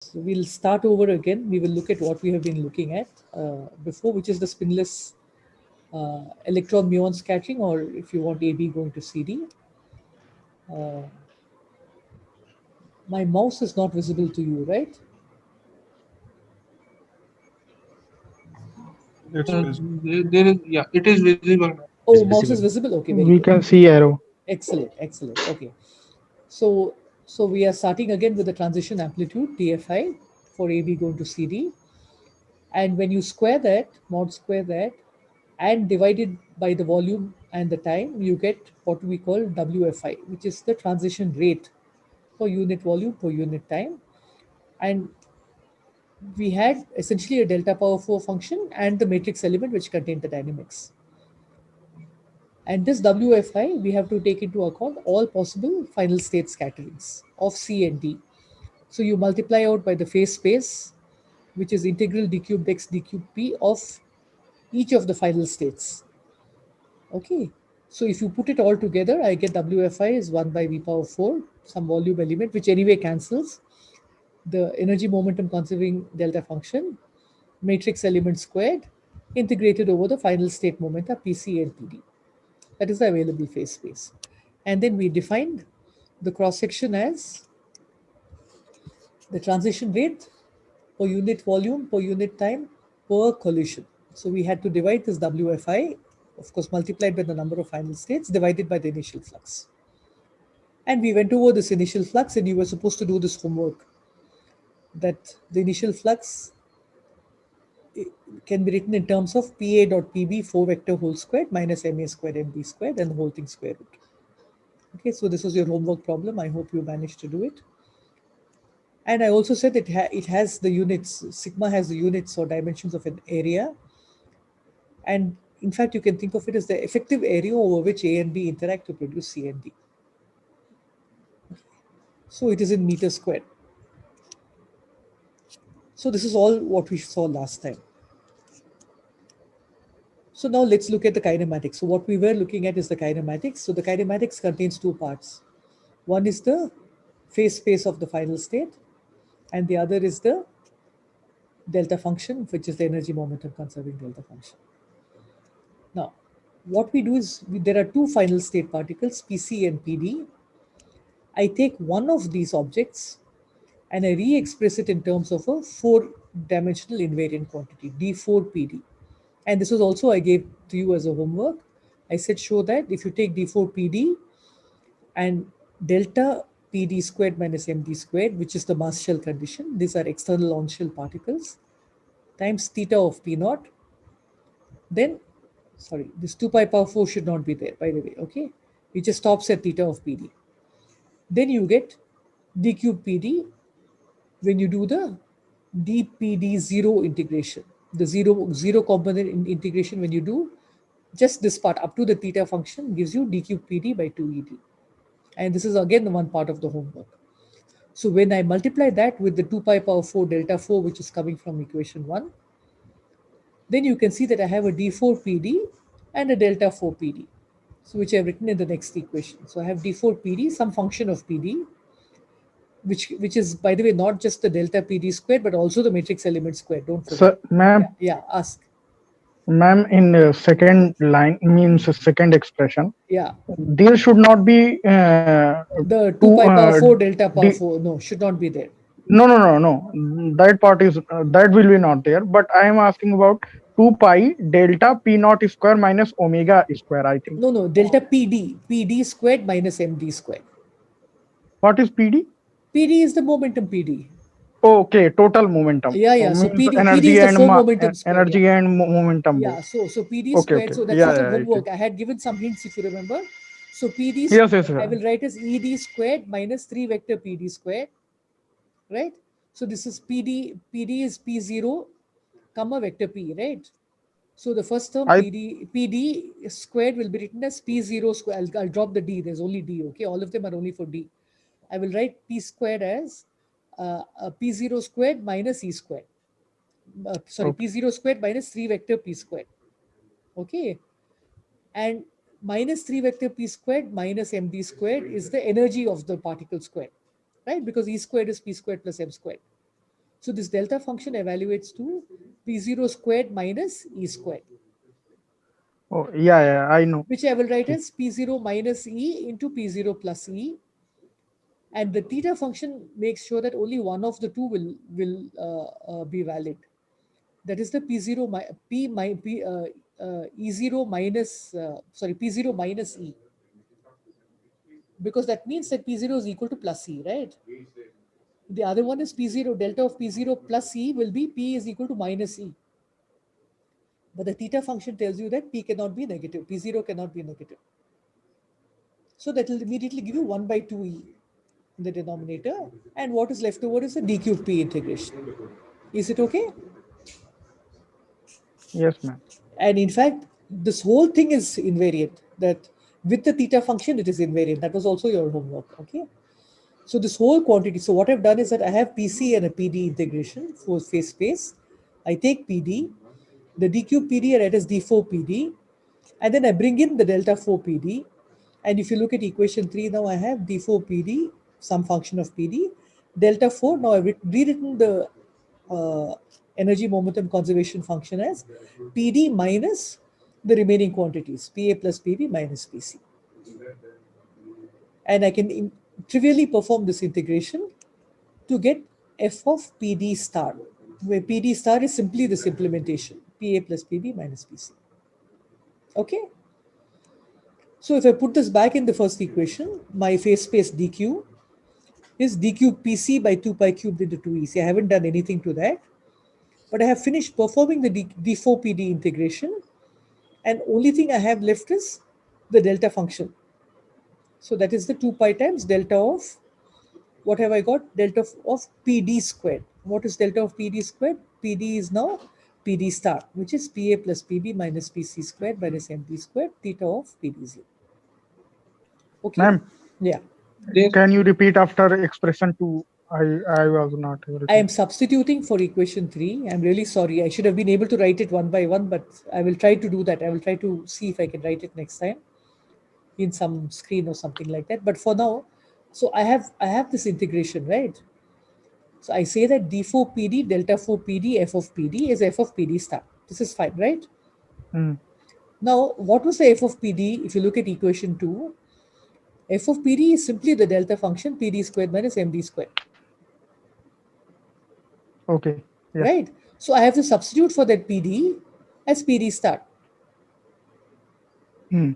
So we'll start over again. We will look at what we have been looking at before, which is the spinless electron muon scattering, or if you want AB going to CD. My mouse is not visible to you, right? It's visible. There is, yeah, it is visible. Oh, Is mouse is visible. visible. Okay, very We good. can see arrow. Excellent, excellent. Okay, so we are starting again with the transition amplitude TFI for AB going to CD, and when you square that, mod square that, and divide it by the volume and the time, you get what we call WFI, which is the transition rate per unit volume per unit time. And we had essentially a delta power 4 function and the matrix element which contained the dynamics. And this WFI, we have to take into account all possible final state scatterings of C and D. So you multiply out by the phase space, which is integral d cubed x d cubed p of each of the final states. Okay. So if you put it all together, I get WFI is 1 by v power 4, some volume element, which anyway cancels the energy momentum conserving delta function, matrix element squared, integrated over the final state momenta PC and PD. That is the available phase space. And then we defined the cross section as the transition rate per unit volume, per unit time, per collision. So we had to divide this WFI, of course, multiplied by the number of final states, divided by the initial flux. And we went over this initial flux, and you were supposed to do this homework that the initial flux can be written in terms of PA dot PB 4 vector whole squared minus MA squared MB squared and the whole thing square root. Okay, so this was your homework problem. I hope you managed to do it. And I also said it has the units, sigma has the units or dimensions of an area. And in fact, you can think of it as the effective area over which A and B interact to produce C and D. So it is in meters squared. So this is all what we saw last time. So now let's look at the kinematics. So what we were looking at is the kinematics. So the kinematics contains two parts. One is the phase space of the final state, and the other is the delta function, which is the energy momentum conserving delta function. Now, what we do is there are two final state particles, PC and PD. I take one of these objects and I re-express it in terms of a four-dimensional invariant quantity, D4PD. And this was also I gave to you as a homework. I said show that if you take D4PD and delta PD squared minus MD squared, which is the mass shell condition, these are external on-shell particles, times theta of P naught, then, sorry, this 2 pi power 4 should not be there, by the way, okay? It just stops at theta of PD. Then you get d cube PD when you do the dpd0 integration, the zero component integration. When you do just this part up to the theta function gives you d cube PD by 2ed, and this is again the one part of the homework. So when I multiply that with the 2 pi power 4 delta 4, which is coming from equation 1, then you can see that I have a d4 PD and a delta 4 PD, so which I've written in the next equation. So I have d4 PD, some function of PD, which is, by the way, not just the delta PD squared, but also the matrix element squared. Don't forget. So, ma'am, Yeah, ask. ma'am, in second line means second expression, Yeah, there should not be the 2 two pi power 4 delta power d. 4. No, should not be there. No, no, no, no. That part is that will be not there. But I am asking about 2 pi delta p naught square minus omega square. I think. No, no, delta PD squared minus MD squared. What is PD? PD is the momentum PD. Okay, total momentum. Yeah, yeah. So Means PD is energy the and 4 momentum squared. Yeah. energy and momentum both. Yeah, so PD Okay, squared. okay. So that's Yeah, just a yeah, okay. homework. I had given some hints if you remember. So PD Yes, squared, yes, I sir. will write as ED squared minus 3 vector PD squared, right? So this is PD is P0, comma vector P, right? So the first term I PD squared will be written as P0 squared. I'll drop the D. There's only D. Okay, all of them are only for D. I will write P squared as P0 squared minus E squared. Sorry, okay. P0 squared minus 3 vector P squared. Okay, and minus 3 vector P squared minus MD squared is the energy of the particle squared, right? Because E squared is P squared plus M squared. So this delta function evaluates to P0 squared minus E squared, Oh, yeah, I know. which I will write as P0 minus E into P0 plus E. And the theta function makes sure that only one of the two will be valid. That is the P0 E0 minus P0 minus E, because that means that P0 is equal to plus E, right? The other one is P0, delta of P0 plus E will be P is equal to minus E. But the theta function tells you that P cannot be negative, P0 cannot be negative. So that will immediately give you 1 by 2E in the denominator. And what is left over is the d cube P integration. Is it okay? Yes, ma'am. And in fact, this whole thing is invariant, that with the theta function, it is invariant. That was also your homework, okay? So this whole quantity, so what I've done is that I have PC and a PD integration for phase space. I take PD, the d cube PD, I write as d4 PD, and then I bring in the delta 4 PD. And if you look at equation 3, now I have d4 PD, some function of PD, delta 4, now I've rewritten the energy momentum conservation function as PD minus the remaining quantities, PA plus PB minus PC. And I can trivially perform this integration to get f of PD star, where PD star is simply this implementation, PA plus PB minus PC. Okay? So if I put this back in the first equation, my phase space dq is d cube PC by 2 pi cubed into 2e. See, I haven't done anything to that, but I have finished performing the d4 PD integration, and only thing I have left is the delta function. So that is the 2 pi times delta of, what have I got? Delta of PD squared. What is delta of PD squared? PD is now PD star, which is PA plus PB minus PC squared minus MB squared, theta of PD0. Okay? Ma'am, Yeah. Yes. can you repeat after expression 2? I was not able to. I am substituting for equation 3. I'm really sorry. I should have been able to write it one by one, but I will try to do that. I will try to see if I can write it next time in some screen or something like that. But for now, so I have this integration, right? So I say that d4 PD delta 4 PD f of PD is f of PD star. This is fine, right? Hmm. Now, what was the f of PD? If you look at equation 2, f of PD is simply the delta function PD squared minus MD squared. Okay. Yeah. Right? So I have to substitute for that PD as PD star Hmm.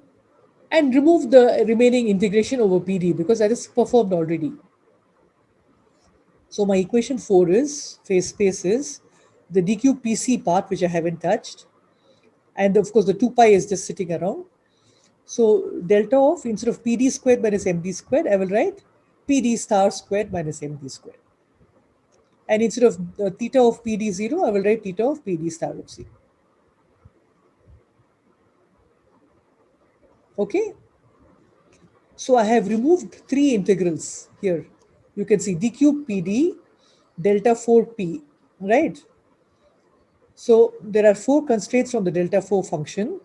and remove the remaining integration over PD because that is performed already. So my equation 4 is, phase space is the d cube PC part, which I haven't touched. And of course, the 2 pi is just sitting around. So delta of, instead of PD squared minus MD squared, I will write PD star squared minus MD squared. And instead of the theta of PD0, I will write theta of PD star of 0. Okay? So I have removed 3 integrals here. You can see d cube PD delta 4p, right? So there are 4 constraints from the delta 4 function,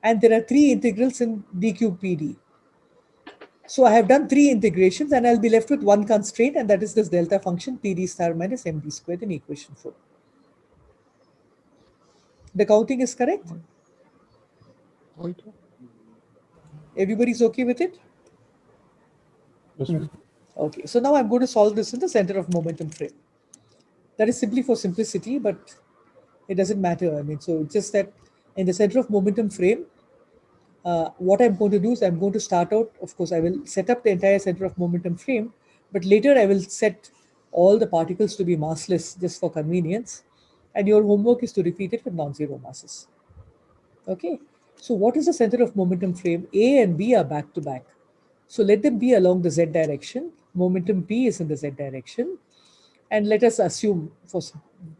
and there are 3 integrals in d cube PD. So I have done 3 integrations, and I'll be left with 1 constraint, and that is this delta function PD star minus MD squared in equation 4. The counting is correct? Everybody's okay with it? Yes, ma'am. Okay, so now I'm going to solve this in the center of momentum frame. That is simply for simplicity, but it doesn't matter. I mean, so it's just that in the center of momentum frame, what I'm going to do is I'm going to start out, of course, I will set up the entire center of momentum frame, but later I will set all the particles to be massless just for convenience. And your homework is to repeat it with non-zero masses. Okay, so what is the center of momentum frame? A and B are back to back. So let them be along the Z direction. Momentum P is in the Z direction. And let us assume,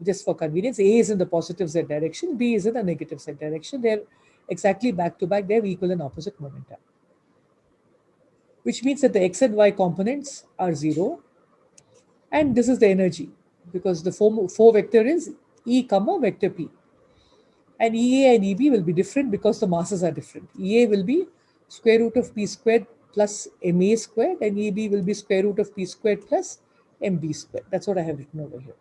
just for convenience, A is in the positive Z direction, B is in the negative Z direction. They're exactly back to back. They have equal and opposite momentum, which means that the X and Y components are 0. And this is the energy, because the 4 vector is E comma vector P. And EA and EB will be different because the masses are different. EA will be square root of P squared plus MA squared, and EB will be square root of P squared plus MB squared. That's what I have written over here.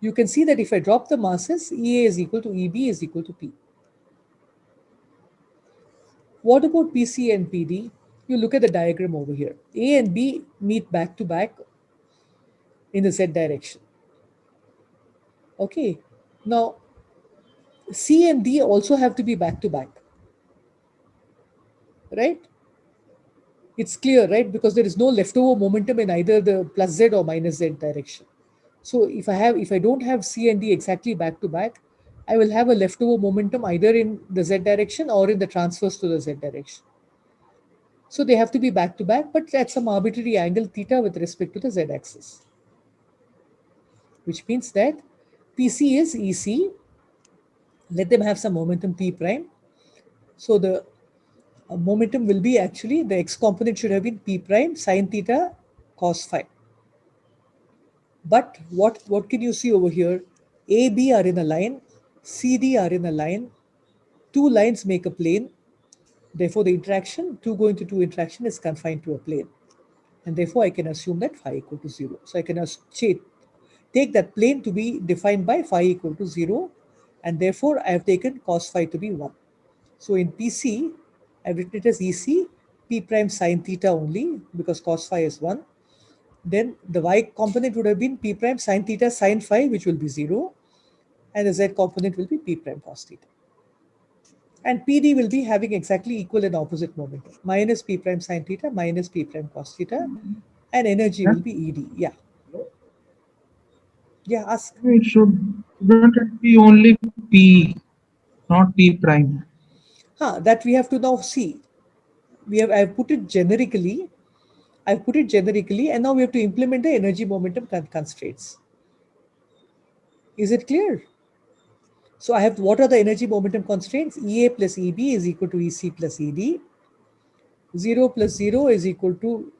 you can see that if I drop the masses, EA is equal to EB is equal to P. What about PC and PD? You look at the diagram over here. A and B meet back to back in the Z direction. Okay. Now, C and D also have to be back to back. Right? It's clear, right? Because there is no leftover momentum in either the plus Z or minus Z direction. So if I don't have C and D exactly back to back, I will have a leftover momentum either in the Z direction or in the transverse to the Z direction. So they have to be back to back, but at some arbitrary angle theta with respect to the Z axis, which means that PC is EC. Let them have some momentum P prime. So the momentum will be actually the X component should have been P prime sine theta cos phi. But what can you see over here? A, B are in a line, C, D are in a line. Two lines make a plane. Therefore, the interaction, 2 going to 2 interaction is confined to a plane. And therefore, I can assume that phi equal to 0. So I can take that plane to be defined by phi equal to 0. And therefore, I have taken cos phi to be 1. So in PC, I've written it as EC, P prime sine theta only, because cos phi is 1. Then the y component would have been P prime sine theta sine phi, which will be 0. And the z component will be P prime cos theta. And PD will be having exactly equal and opposite momentum. Minus P prime sine theta, minus P prime cos theta. And energy will be ED. Yeah. Yeah, ask. Shouldn't it be only P, not P prime? That we have to now see. I've put it generically. And now we have to implement the energy momentum constraints. Is it clear? So I have, what are the energy momentum constraints? EA plus EB is equal to EC plus ED. 0 plus 0 is equal to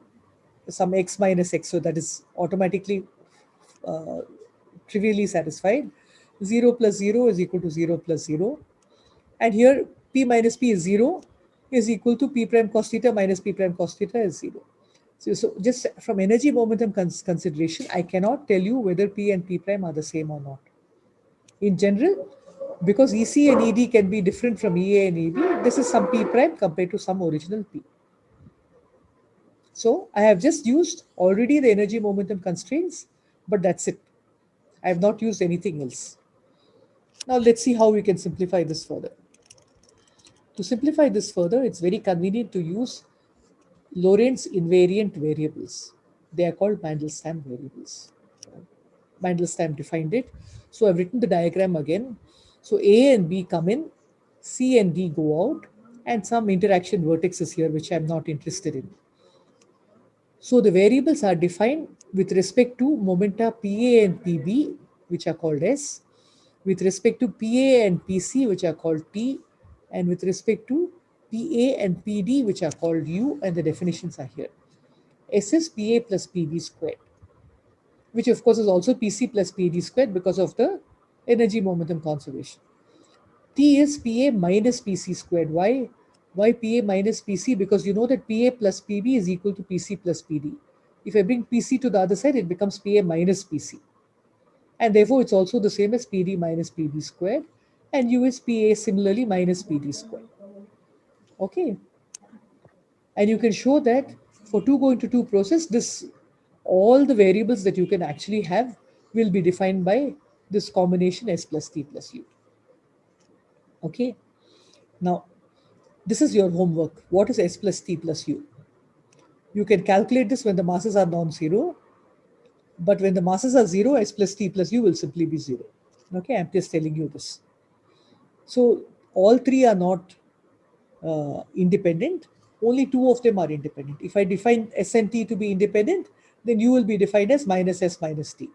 some x minus x. So that is automatically trivially satisfied. 0 plus 0 is equal to 0 plus 0. And here P minus P is 0 is equal to P prime cos theta minus P prime cos theta is 0. So just from energy momentum consideration, I cannot tell you whether P and P prime are the same or not. In general, because EC and ED can be different from EA and EB, this is some P prime compared to some original P. So I have just used already the energy momentum constraints, but that's it. I have not used anything else. Now let's see how we can simplify this further. To simplify this further, it's very convenient to use Lorentz invariant variables. They are called Mandelstam variables. Mandelstam defined it. So I've written the diagram again. So A and B come in, C and D go out, and some interaction vertexes here, which I'm not interested in. So the variables are defined with respect to momenta PA and PB, which are called S, with respect to PA and PC, which are called T, and with respect to PA and PD, which are called U, and the definitions are here. S is PA plus PB squared, which of course is also PC plus PD squared because of the energy momentum conservation. T is PA minus PC squared. Why? Why PA minus PC? Because you know that PA plus PB is equal to PC plus PD. If I bring PC to the other side, it becomes PA minus PC. And therefore, it's also the same as PD minus PB squared. And U is PA similarly minus PD squared. Okay. And you can show that for 2 going to 2 process, all the variables that you can actually have will be defined by this combination S plus T plus U. Okay. Now, this is your homework. What is S plus T plus U? You can calculate this when the masses are non-zero. But when the masses are 0, S plus T plus U will simply be 0. Okay, I'm just telling you this. So all three are not independent. Only 2 of them are independent. If I define S and T to be independent, then U will be defined as minus S minus T.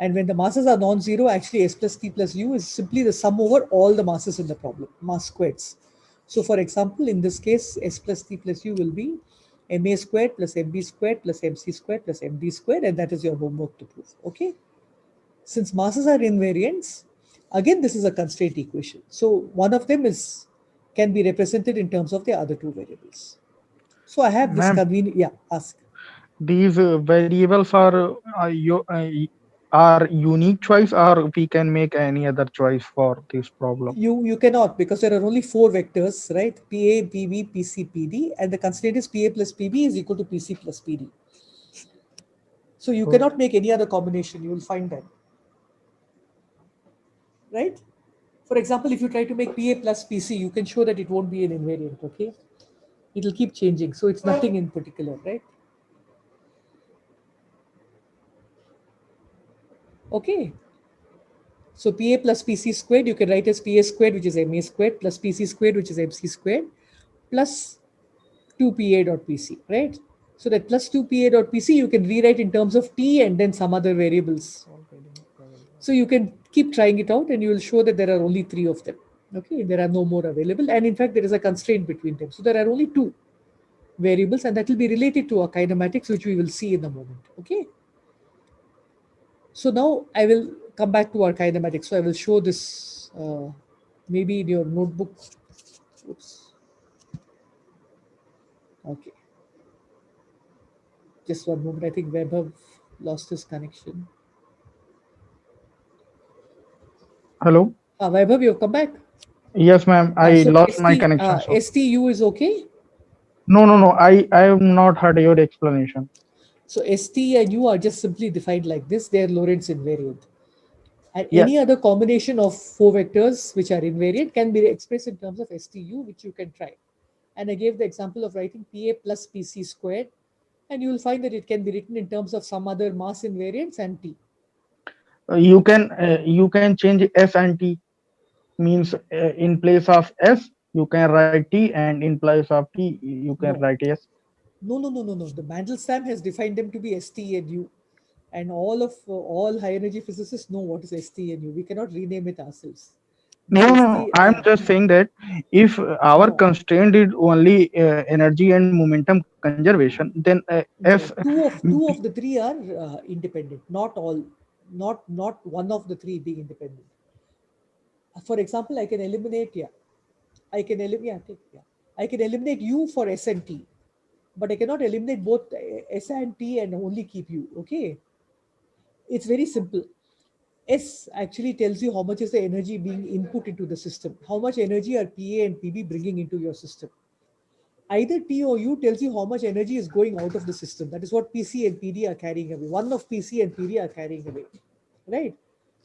And when the masses are non-zero, actually S plus T plus U is simply the sum over all the masses in the problem, mass squares. So for example, in this case, S plus T plus U will be MA squared plus MB squared plus MC squared plus MD squared, and that is your homework to prove. Okay. Since masses are invariants, again, this is a constraint equation. So one of them can be represented in terms of the other 2 variables. So I have this convenient, yeah, ask. These variables are are unique choice, or we can make any other choice for this problem? You cannot, because there are only 4 vectors, right? PA, PB, PC, PD, and the constraint is PA plus PB is equal to PC plus PD. So you Okay. cannot make any other combination. You will find that, right? For example, if you try to make PA plus PC, you can show that it won't be an invariant. Okay, it will keep changing. So it's nothing in particular, right? Okay. So PA plus PC squared, you can write as PA squared, which is MA squared, plus PC squared, which is MC squared, plus 2PA dot PC, right? So that plus 2PA dot PC, you can rewrite in terms of T and then some other variables. So you can keep trying it out and you will show that there are only 3 of them. Okay, there are no more available. And in fact, there is a constraint between them. So there are only 2 variables, and that will be related to our kinematics, which we will see in a moment. Okay. So now I will come back to our kinematics. So I will show this maybe in your notebook. Oops. Okay. Just one moment. I think Vaibhav lost his connection. Hello. Vaibhav, you've come back. Yes, ma'am. I So lost my connection. So STU is okay. no. I have not heard your explanation. So ST and U are just simply defined like this. They are Lorentz invariant. And Yes. any other combination of 4 vectors which are invariant can be expressed in terms of STU, which you can try. And I gave the example of writing PA plus PC squared, and you will find that it can be written in terms of some other mass invariants and T. You can change S and T, means in place of S you can write T, and in place of T you can No, write S. no. The Mandelstam has defined them to be ST and U. And all high energy physicists know what is ST and U. We cannot rename it ourselves. No, But no, no. ST, I'm just saying that if our no, constraint is only energy and momentum conservation, then S. no. Two of the three are independent. Not all. Not one of the three being independent. For example, I can eliminate I can eliminate U for S and T, but I cannot eliminate both S and T and only keep U. Okay, it's very simple. S actually tells you how much is the energy being input into the system. How much energy are PA and PB bringing into your system? Either T or U tells you how much energy is going out of the system. That is what PC and PD are carrying away. One of PC and PD are carrying away, right?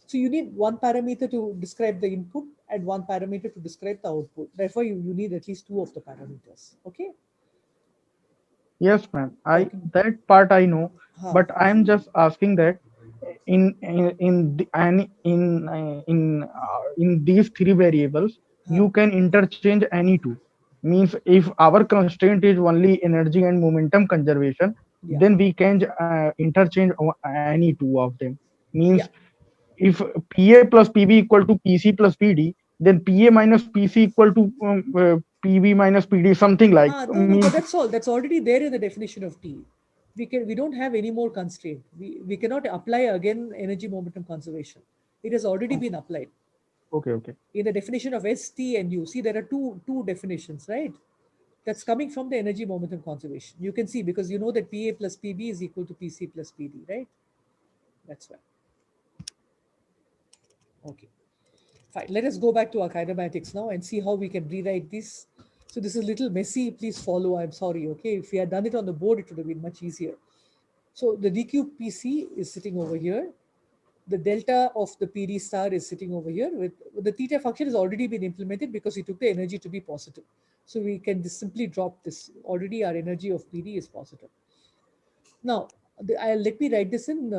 So you need one parameter to describe the input and one parameter to describe the output. Therefore, you need at least 2 of the parameters. Okay. Yes, ma'am. I Okay. That part I know, Huh. but I'm just asking that in these three variables Huh. you can interchange any two. Means if our constraint is only energy and momentum conservation, Yeah. then we can interchange any two of them. Yeah. Means if PA plus PB equal to PC plus PD, then PA minus PC equal to PB minus PD, something like. No, but Means that's all. That's already there in the definition of T. We don't have any more constraint. We cannot apply again energy momentum conservation. It has already been applied okay. in the definition of S, T, and U. See, there are two definitions, right? That's coming from the energy momentum conservation. You can see because you know that PA plus PB is equal to PC plus PD, right? That's why. Okay. Fine. Let us go back to our kinematics now and see how we can rewrite this. So this is a little messy. Please follow. I'm sorry. Okay. If we had done it on the board, it would have been much easier. So the dqpc is sitting over here. The delta of the PD star is sitting over here. With the theta function has already been implemented because we took the energy to be positive. So we can just simply drop this. Already our energy of PD is positive. Now, let me write this in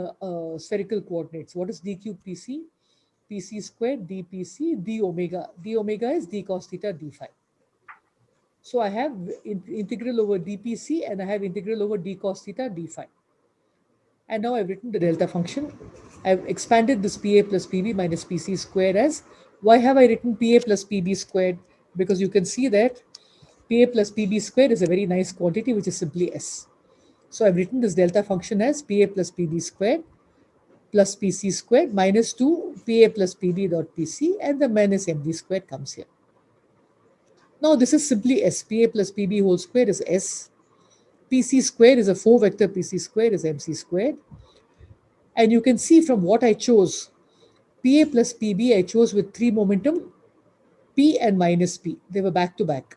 spherical coordinates. What is dqpc? PC squared dpc d omega. D omega is d cos theta d phi. So I have integral over dpc and I have integral over d cos theta d phi. And now I've written the delta function. I've expanded this PA plus PB minus PC squared as, why have I written PA plus PB squared? Because you can see that PA plus PB squared is a very nice quantity, which is simply S. So I've written this delta function as PA plus PB squared plus PC squared minus 2 PA plus PD dot PC, and the minus MD squared comes here. Now this is simply S. PA plus PB whole square is S. PC squared is a 4 vector PC squared is MC squared. And you can see from what I chose, PA plus PB I chose with 3 momentum, P and minus P. They were back to back.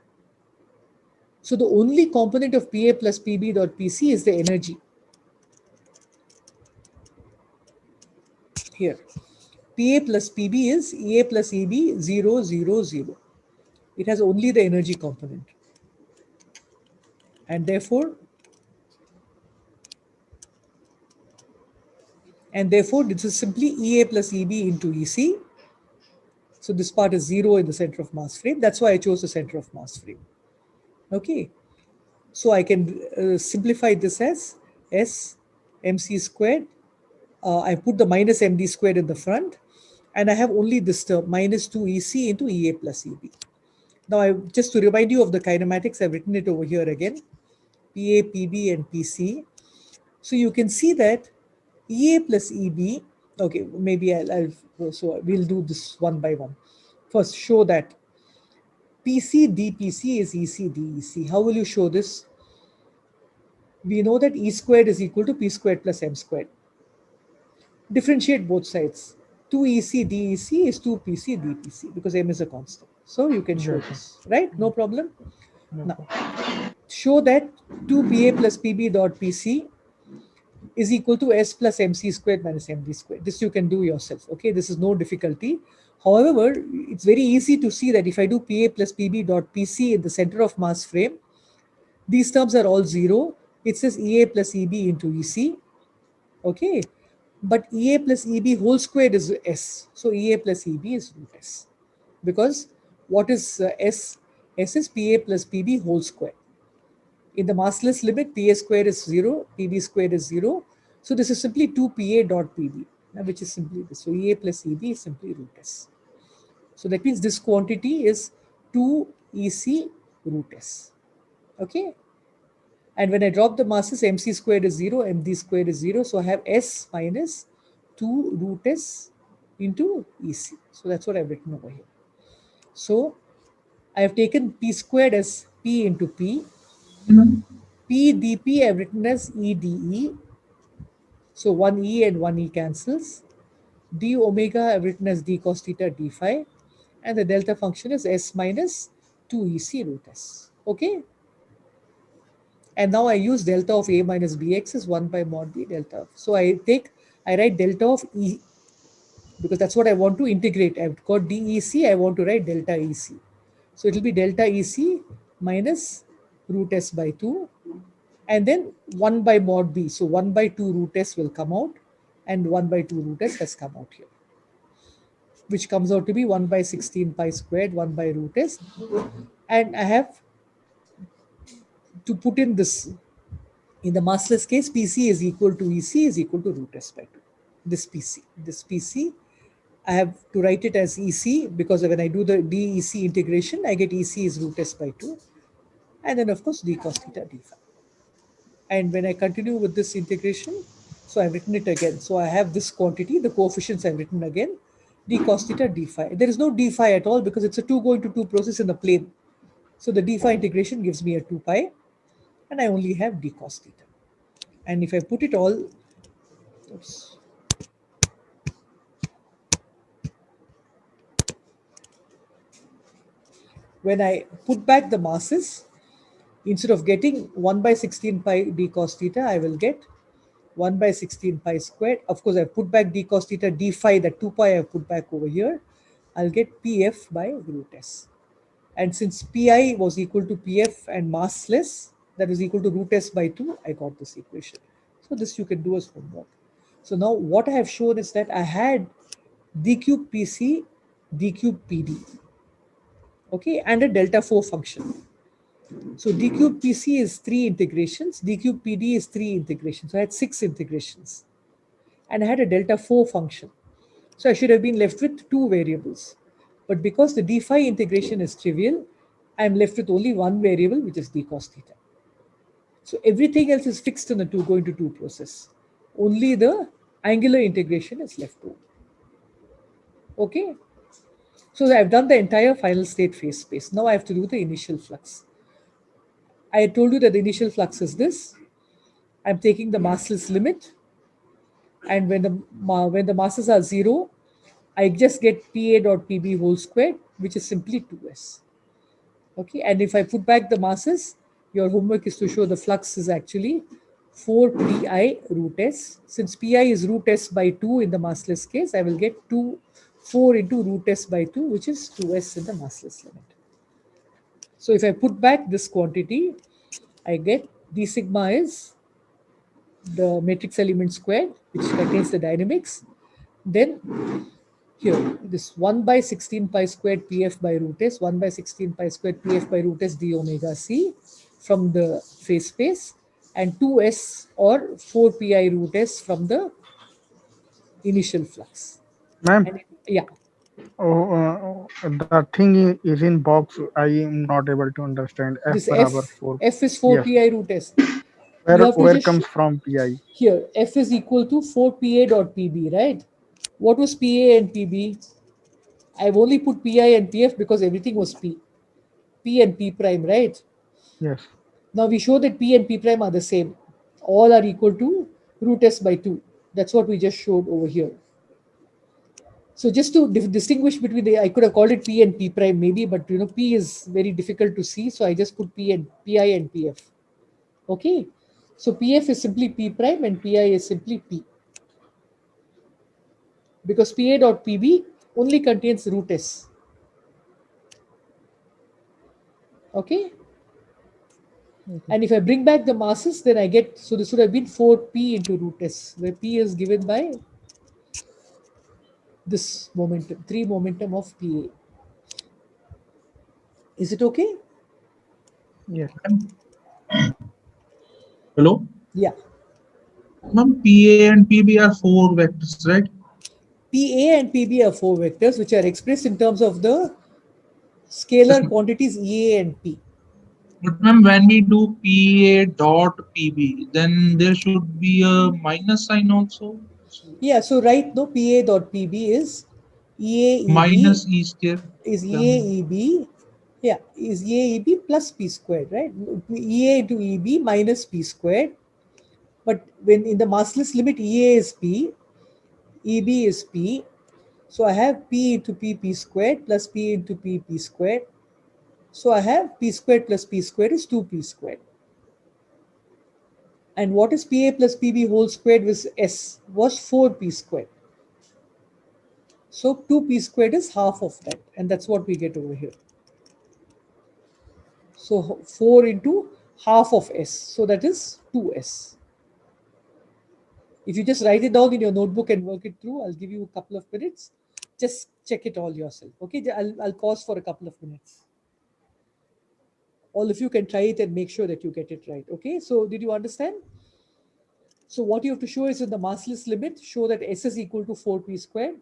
So the only component of PA plus PB dot PC is the energy. Here, PA plus PB is EA plus EB 0, 0, 0. It has only the energy component. And therefore, this is simply EA plus EB into EC. So this part is 0 in the center of mass frame. That's why I chose the center of mass frame. Okay. So I can simplify this as S mc squared. I put the minus md squared in the front, and I have only this term minus 2 EC into EA plus EB. Now, just to remind you of the kinematics, I've written it over here again, PA, PB, and PC. So you can see that EA plus EB, okay, maybe so we'll do this one by one. First, show that PC dPC is EC dEC. How will you show this? We know that E squared is equal to P squared plus M squared. Differentiate both sides. 2EC dEC is 2PC dPC because M is a constant. So you can show this, right? No problem. Now, show that 2PA plus PB dot PC is equal to S plus MC squared minus MD squared. This you can do yourself, okay? This is no difficulty. However, it's very easy to see that if I do PA plus PB dot PC in the center of mass frame, these terms are all 0. It says EA plus EB into EC, okay? But EA plus EB whole squared is S. So EA plus EB is root S. Because what is S? S is PA plus PB whole square. In the massless limit, PA square is 0, PB square is 0. So this is simply 2PA dot PB, which is simply this. So EA plus EB is simply root S. So that means this quantity is 2EC root S. Okay? And when I drop the masses, MC squared is 0, MD squared is 0. So I have S minus 2 root S into EC. So that's what I've written over here. So I have taken P squared as P into P. P dP I've written as E dE. So 1 E and 1 E cancels. D omega I've written as D cos theta D phi. And the delta function is S minus 2 EC root S. Okay? And now I use delta of A minus Bx is 1 by mod B delta. So I write delta of E because that's what I want to integrate. I've got DEC, I want to write delta EC. So it will be delta EC minus root S by 2 and then 1 by mod B. So 1 by 2 root S will come out and 1 by 2 root S has come out here, which comes out to be 1 by 16 pi squared, 1 by root S. And I have to put in this. In the massless case, PC is equal to EC is equal to root S by 2. This PC, I have to write it as EC because when I do the DEC integration, I get EC is root S by 2. And then of course, D cos theta D phi. And when I continue with this integration, so I've written it again. So I have this quantity, the coefficients I've written again, D cos theta D phi. There is no D phi at all because it's a 2 going to 2 process in the plane. So the D phi integration gives me a 2 pi and I only have D cos theta. And if I put it all, oops, when I put back the masses, instead of getting 1 by 16 pi d cos theta, I will get 1 by 16 pi squared. Of course, I put back d cos theta d phi, that 2 pi I put back over here. I'll get Pf by root S. And since Pi was equal to Pf and massless, that is equal to root S by 2, I got this equation. So this you can do as homework. So now what I have shown is that I had d cube Pc, d cube Pd, okay, and a delta 4 function. So d cube Pc is 3 integrations, d cube Pd is 3 integrations. So I had 6 integrations and I had a delta 4 function. So I should have been left with 2 variables. But because the d phi integration is trivial, I'm left with only 1 variable, which is d cos theta. So everything else is fixed in the 2 going to 2 process. Only the angular integration is left over. Okay. So I've done the entire final state phase space. Now I have to do the initial flux. I told you that the initial flux is this. I'm taking the massless limit And when the masses are 0, I just get PA dot PB whole squared, which is simply 2s. Okay, and if I put back the masses, your homework is to show the flux is actually 4 pi root s. Since pi is root s by 2 in the massless case, I will get 4 into root s by 2, which is 2s in the massless limit. So if I put back this quantity, I get d sigma is the matrix element squared, which contains the dynamics. Then here, this 1 by 16 pi squared pf by root s, 1 by 16 pi squared pf by root s d omega c from the phase space, and 2s or 4 pi root s from the initial flux. Ma'am, And yeah, the thing is in box. I am not able to understand. F this barabar f, 4. f is 4 Yes. pi root s. You have to Where just comes from pi? here, f is equal to 4 pa dot pb, right? What was pa and pb? I've only put pi and pf because everything was p and p prime, right? Yes. Now we show that p and p prime are the same. All are equal to root s by 2. That's what we just showed over here. So just to distinguish between I could have called it p and p prime maybe, but p is very difficult to see, so I just put pi and pf. Okay, so pf is simply p prime and pi is simply p, because pa dot pb only contains root s. Okay, and if I bring back the masses, then I get, so this would have been 4p into root s, where p is given by this momentum, 3 momentum of PA. Is it okay? Yes. Hello? Yeah. Ma'am, PA and PB are 4 vectors, right? PA and PB are 4 vectors which are expressed in terms of the scalar quantities EA and P. But ma'am, when we do PA dot PB, then there should be a minus sign also. Yeah, so right now PA dot PB is EAEB Minus E square. is Then EAEB. Yeah, is EAEB plus P squared, right? EA into EB minus P squared. But when in the massless limit, EA is P, EB is P. So I have P into P squared plus P into P squared. So I have P squared plus P squared is 2P squared. And what is PA plus PB whole squared with S was 4P squared. So 2P squared is half of that. And that's what we get over here. So 4 into half of S. So that is 2S. If you just write it down in your notebook and work it through, I'll give you a couple of minutes. Just check it all yourself. Okay, I'll pause for a couple of minutes. All of you can try it and make sure that you get it right. Okay, so did you understand? So what you have to show is in the massless limit, show that S is equal to 4P squared.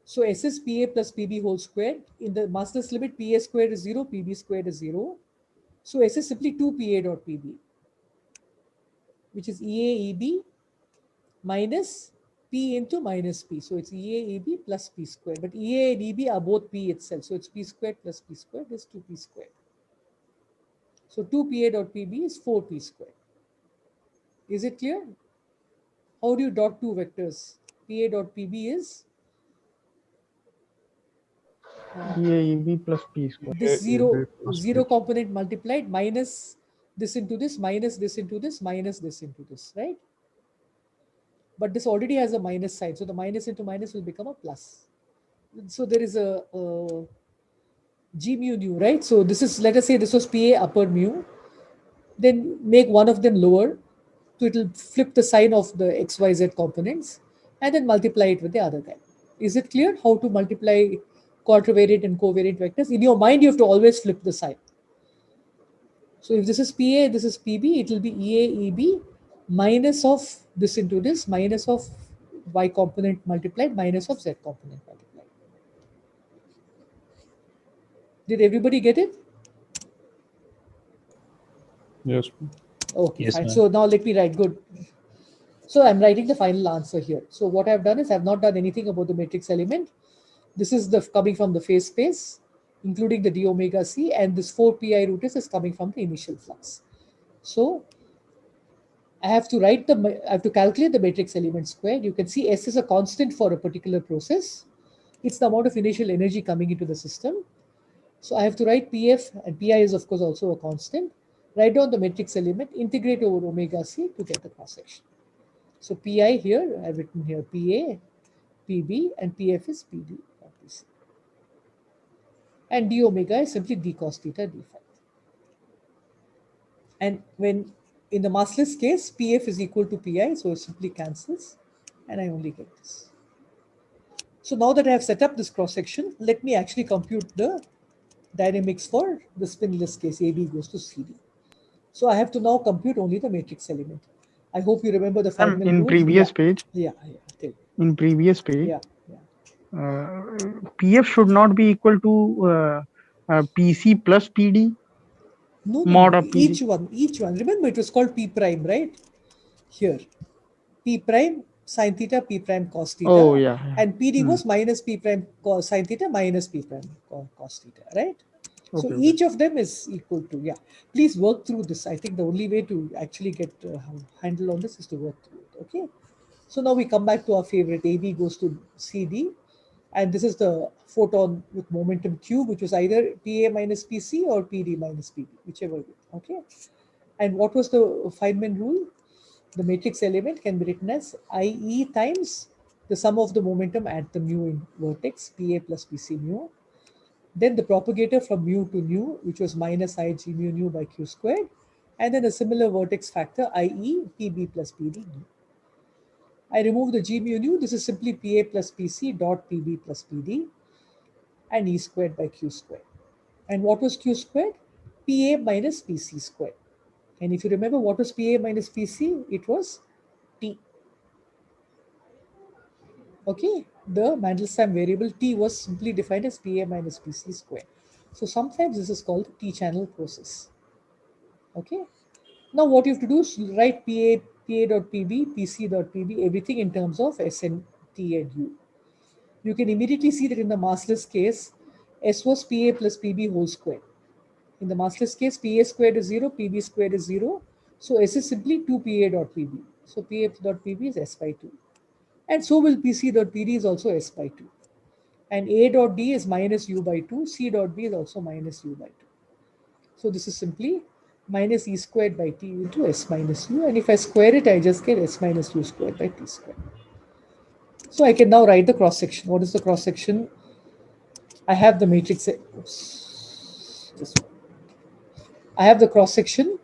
So S is PA plus PB whole squared. In the massless limit, PA squared is 0, PB squared is 0. So S is simply 2PA dot PB, which is EAEB minus P into minus P. So it's EAEB plus P squared. But EA and EB are both P itself. So it's P squared plus P squared is 2P squared. So 2PA dot PB is 4P squared. Is it clear? How do you dot two vectors? PA dot PB is EAEB plus P square. this EAEB plus zero P. component multiplied minus this into this, minus this into this, minus this into this, right? But this already has a minus sign. So the minus into minus will become a plus. So there is a G mu nu, right? So this is, let us say this was PA upper mu. Then make one of them lower. So it will flip the sign of the XYZ components and then multiply it with the other guy. Is it clear how to multiply quadravariate and covariate vectors? In your mind, you have to always flip the sign. So if this is PA, this is PB, it will be EAEB minus of this into this, minus of Y component multiplied, minus of Z component multiplied. Did everybody get it? Yes. Okay, Yes, fine. ma'am. So now let me write, good. So I'm writing the final answer here. So what I've done is I've not done anything about the matrix element. This is the coming from the phase space, including the d omega c, and this 4 pi root s is coming from the initial flux. So I have to I have to calculate the matrix element squared. You can see S is a constant for a particular process. It's the amount of initial energy coming into the system. So I have to write PF, and PI is of course also a constant. Write down the matrix element, integrate over omega C to get the cross section. So PI here, I've written here PA, PB, and PF is PD or PC. And d omega is simply d cos theta d phi. And when in the massless case, PF is equal to PI, so it simply cancels, and I only get this. So now that I have set up this cross section, let me actually compute the dynamics for the spinless case. AB goes to CD. So I have to now compute only the matrix element. I hope you remember the Feynman In rule. previous Yeah. page, Yeah. Tell me. in previous page, Yeah. PF should not be equal to PC plus PD, mod No. of PC. Each one. Remember, it was called P prime, right? Here, P prime sine theta, P prime cos Oh, theta, yeah. and PD Hmm. was minus P prime cos sine theta minus P prime cos theta, right? So Okay. each of them is equal to, yeah. Please work through this. I think the only way to actually get a handle on this is to work through it, okay? So now we come back to our favorite. AB goes to CD, and this is the photon with momentum q, which was either PA minus PC or PD minus PD, whichever way, okay? And what was the Feynman rule? The matrix element can be written as IE times the sum of the momentum at the mu in vertex, PA plus PC mu. Then the propagator from mu to nu, which was minus I g mu nu by q squared. And then a similar vertex factor, i.e. PB plus PD nu. I remove the g mu nu. This is simply PA plus PC dot PB plus PD and E squared by q squared. And what was q squared? PA minus PC squared. And if you remember what was PA minus PC, it was T. Okay, the Mandelstam variable T was simply defined as PA minus PC squared. So sometimes this is called the T-channel process. Okay, now what you have to do is write PA dot PB, PC dot PB, everything in terms of S and T and U. You can immediately see that in the massless case, S was PA plus PB whole squared. In the massless case, PA squared is 0, PB squared is 0. So S is simply 2 PA dot PB. So PA dot PB is S by 2. And so will PC dot PD is also S by 2. And A dot D is minus U by 2. C dot B is also minus U by 2. So this is simply minus E squared by T into S minus U. And if I square it, I just get S minus U squared by T squared. So I can now write the cross section. What is the cross section? I have the matrix. Oops, this one. I have the cross section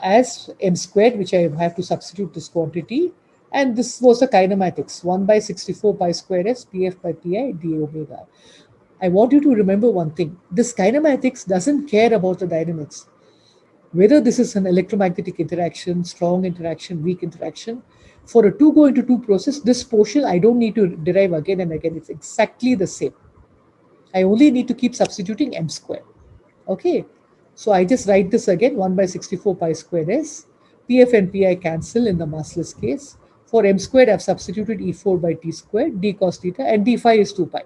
as m squared, which I have to substitute this quantity. And this was the kinematics, 1 by 64 pi square s pf by pi d omega. I want you to remember one thing. This kinematics doesn't care about the dynamics. Whether this is an electromagnetic interaction, strong interaction, weak interaction, for a 2 go into 2 process, this portion I don't need to derive again and again. It's exactly the same. I only need to keep substituting m squared. Okay, so I just write this again, 1 by 64 pi squared s. Pf and pi cancel in the massless case. For m squared, I've substituted E4 by t squared, d cos theta, and d phi is 2 pi.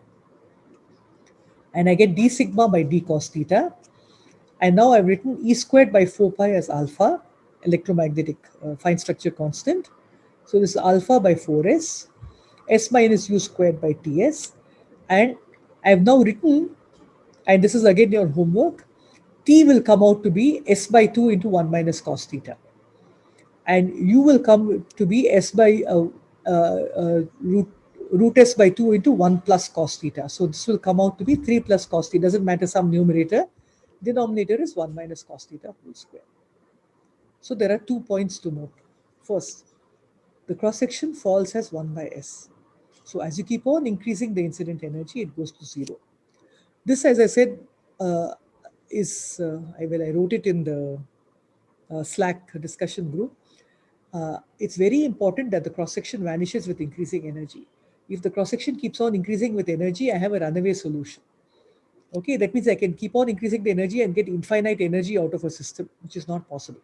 And I get d sigma by d cos theta. And now I've written E squared by 4 pi as alpha, electromagnetic fine structure constant. So this is alpha by 4s, s minus u squared by ts. And I've now written, and this is again your homework, T will come out to be S by 2 into 1 minus cos theta. And U will come to be S by root S by 2 into 1 plus cos theta. So this will come out to be 3 plus cos theta. Doesn't matter some numerator. Denominator is 1 minus cos theta whole square. So there are 2 points to note. First, the cross section falls as 1 by S. So as you keep on increasing the incident energy, it goes to 0. This, as I said, I wrote it in the Slack discussion group. It's very important that the cross section vanishes with increasing energy. If the cross section keeps on increasing with energy, I have a runaway solution. Okay, that means I can keep on increasing the energy and get infinite energy out of a system, which is not possible.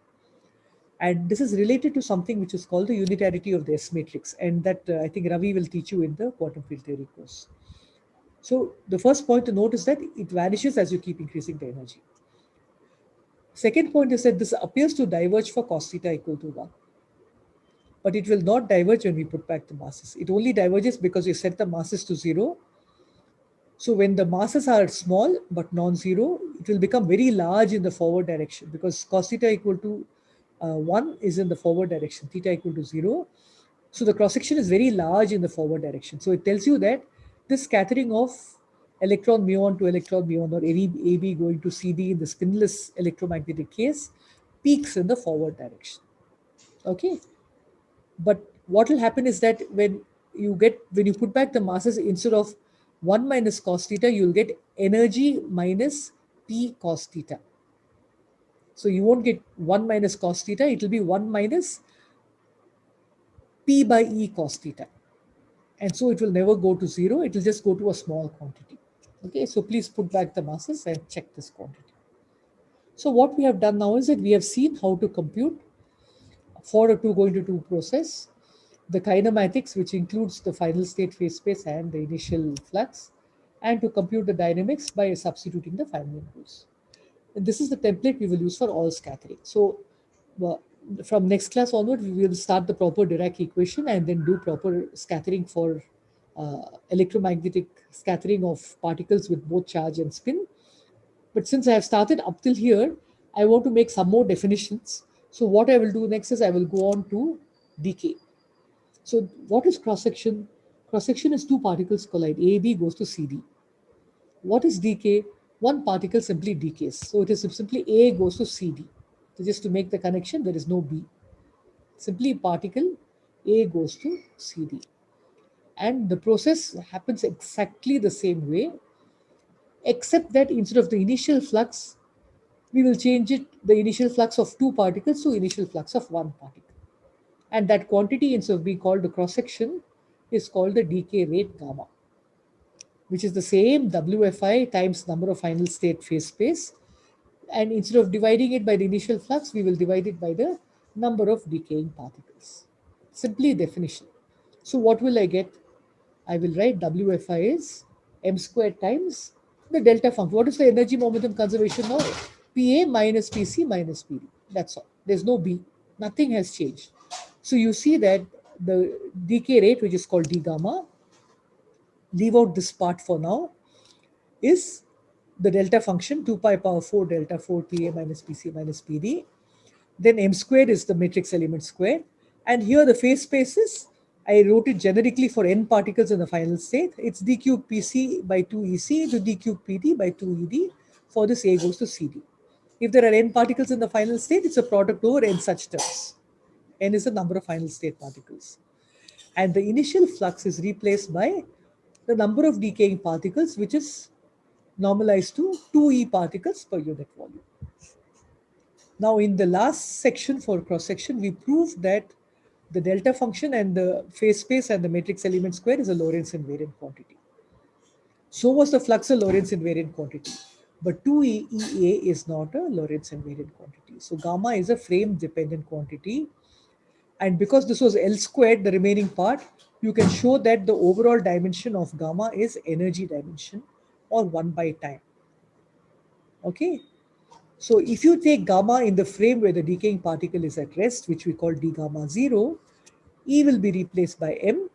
And this is related to something which is called the unitarity of the S matrix, and that I think Ravi will teach you in the quantum field theory course. So the first point to note is that it vanishes as you keep increasing the energy. Second point is that this appears to diverge for cos theta equal to 1. But it will not diverge when we put back the masses. It only diverges because we set the masses to 0. So when the masses are small but non-zero, it will become very large in the forward direction, because cos theta equal to 1 is in the forward direction, theta equal to 0. So the cross section is very large in the forward direction. So it tells you that this scattering of electron muon to electron muon, or any AB going to CD in the spinless electromagnetic case, peaks in the forward direction. Okay. But what will happen is that when you put back the masses, instead of 1 minus cos theta, you'll get energy minus P cos theta. So you won't get 1 minus cos theta, it will be 1 minus P by E cos theta. And so it will never go to 0, it will just go to a small quantity. Okay, so please put back the masses and check this quantity. So what we have done now is that we have seen how to compute for a 2 going to 2 process the kinematics, which includes the final state phase space and the initial flux, and to compute the dynamics by substituting the Feynman rules. And this is the template we will use for all scattering. So from next class onward, we will start the proper Dirac equation and then do proper scattering for electromagnetic scattering of particles with both charge and spin. But since I have started up till here, I want to make some more definitions. So what I will do next is I will go on to decay. So what is cross-section? Cross-section is two particles collide. AB goes to CD. What is decay? One particle simply decays. So it is simply A goes to CD. So just to make the connection, there is no B. Simply particle A goes to CD. And the process happens exactly the same way, except that instead of the initial flux, we will change it, the initial flux of two particles to initial flux of one particle. And that quantity, instead of being called the cross-section, is called the decay rate gamma, which is the same WFI times number of final state phase space. And instead of dividing it by the initial flux, we will divide it by the number of decaying particles. Simply definition. So what will I get? I will write WFI is m squared times the delta function. What is the energy momentum conservation now? PA minus PC minus PD. That's all. There's no B. Nothing has changed. So you see that the decay rate, which is called d gamma, leave out this part for now, is the delta function 2 pi power 4 delta 4 PA minus PC minus PD. Then m squared is the matrix element squared. And here the phase spaces, I wrote it generically for n particles in the final state. It's d cube PC by 2 EC into d cube PD by 2 ED. For this, A goes to CD. If there are n particles in the final state, it's a product over n such terms. N is the number of final state particles. And the initial flux is replaced by the number of decaying particles, which is normalized to 2e particles per unit volume. Now, in the last section for cross-section, we proved that the delta function and the phase space and the matrix element square is a Lorentz invariant quantity. So was the flux a Lorentz invariant quantity. But 2EA is not a Lorentz invariant quantity. So gamma is a frame-dependent quantity. And because this was L squared, the remaining part, you can show that the overall dimension of gamma is energy dimension, or 1 by time. Okay. So if you take gamma in the frame where the decaying particle is at rest, which we call d gamma 0, E will be replaced by M.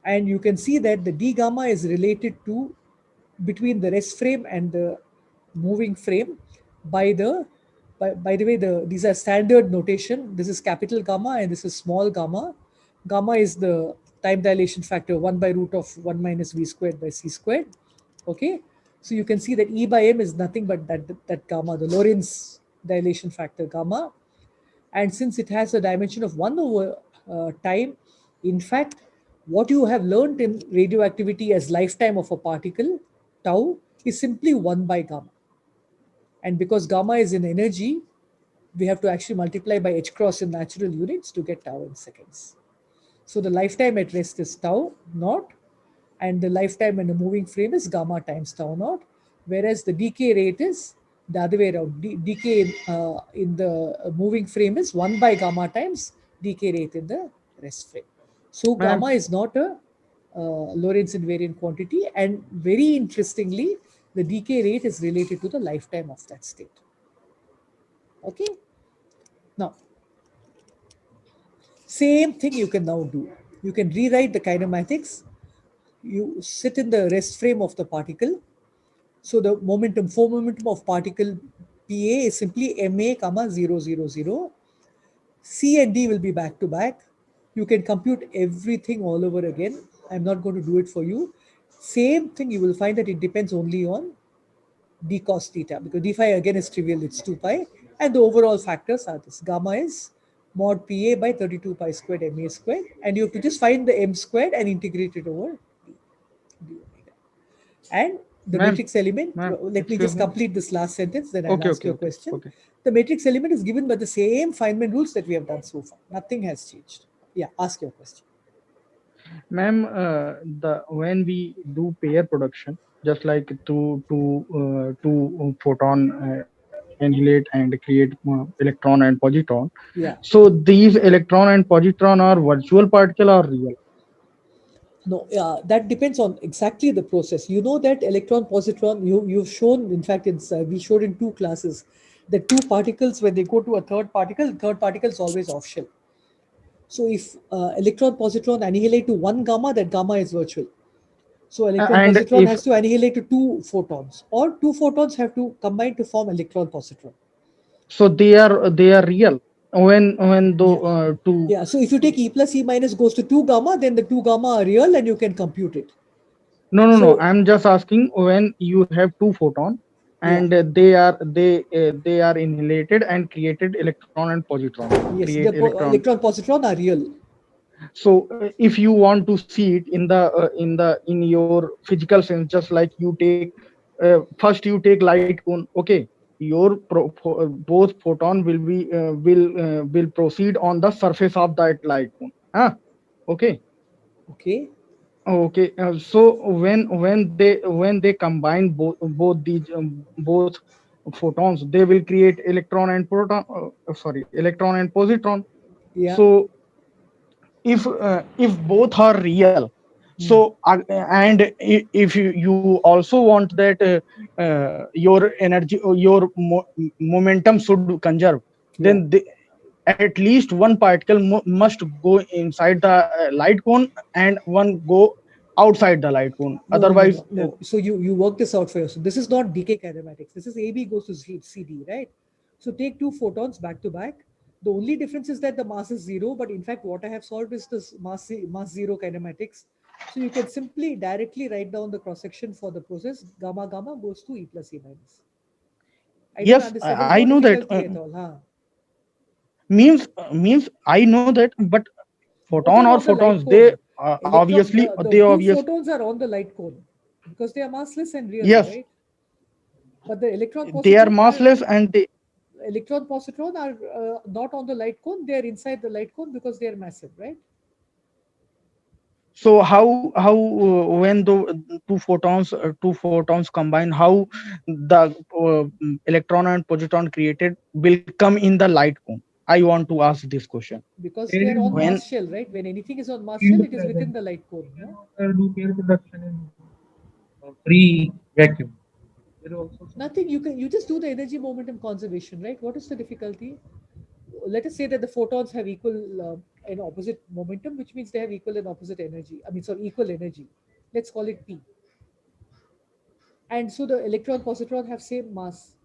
And you can see that the d gamma is related to between the rest frame and the moving frame by the way, these are standard notation. This is capital gamma and this is small gamma. Gamma is the time dilation factor 1 by root of 1 minus v squared by c squared. Okay. So you can see that E by M is nothing but that gamma, the Lorentz dilation factor gamma. And since it has a dimension of 1 over time, in fact, what you have learned in radioactivity as lifetime of a particle, tau, is simply 1 by gamma. And because gamma is in energy, we have to actually multiply by h cross in natural units to get tau in seconds. So the lifetime at rest is tau naught, and the lifetime in a moving frame is gamma times tau naught, whereas the decay rate is the other way around. Decay in the moving frame is 1 by gamma times decay rate in the rest frame. So gamma is not a Lorentz invariant quantity, and very interestingly, the decay rate is related to the lifetime of that state. Okay. Now, same thing you can now do. You can rewrite the kinematics. You sit in the rest frame of the particle. So the momentum, form momentum of particle PA is simply MA comma 0, 0, 0. C and D will be back to back. You can compute everything all over again. I'm not going to do it for you. Same thing, you will find that it depends only on d cos theta, because d phi again is trivial, it's 2 pi. And the overall factors are this. Gamma is mod PA by 32 pi squared MA squared. And you have to just find the M squared and integrate it over d omega. And the Ma'am, matrix element, let me excuse just me. complete this last sentence, then I'll Okay, ask okay, you a okay, question. okay. The matrix element is given by the same Feynman rules that we have done so far. Nothing has changed. Yeah, ask your question. Ma'am, the when we do pair production, just like two photon annihilate and create electron and positron. Yeah. So these electron and positron are virtual particle or real? No, that depends on exactly the process. You know that electron positron, you've shown, in fact, we showed in two classes that two particles, when they go to a third particle is always off shell. So if electron positron annihilate to one gamma, that gamma is virtual. So electron And positron if has to annihilate to two photons, or two photons have to combine to form electron positron. so, they are real when the Yeah. two. Yeah. So if you take E plus E minus goes to 2 gamma, then the 2 gamma are real and you can compute it. No. So I'm just asking when you have two photon yeah. and they are annihilated and created electron and positron. Yes, Create the electron. electron positron are real. So if you want to see it in your physical sense, just like you take first you take light cone, okay, your both photon will proceed on the surface of that light cone. Okay. Okay. Okay, so when they combine both photons, they will create electron and proton. Sorry, electron and positron. Yeah. So if both are real, Hmm. so and if you also want that your energy or your momentum should conserve, Yeah. then at least one particle must go inside the light cone and one go outside the light cone. Otherwise, No. So you work this out for yourself. This is not decay kinematics. This is AB goes to CD, right? So take two photons back to back. The only difference is that the mass is zero, but in fact, what I have solved is this mass zero kinematics. So you can simply directly write down the cross section for the process. Gamma gamma goes to E plus E minus. I don't yes, understand. There's I no know that difficulty at all, huh? means I know that, but Both photon are or on the light photons, they cone. obviously The they two obvious. photons are on the light cone because they are massless and real, Yes, right? But the they are massless and they. electron positron are not on the light cone. They are inside the light cone because they are massive, right? So how when the two photons combine, how the electron and positron created will come in the light cone? I want to ask this question. Because they There are is on no When mass shell, right? When anything is on mass shell, field it is within present. the light cone. You Huh? cannot do pair production in free vacuum. There is also some. Nothing. You just do the energy momentum conservation, right? What is the difficulty? Let us say that the photons have equal and opposite momentum, which means they have equal and opposite energy. I mean, sorry, equal energy. Let's call it P. And so the electron positron have same mass,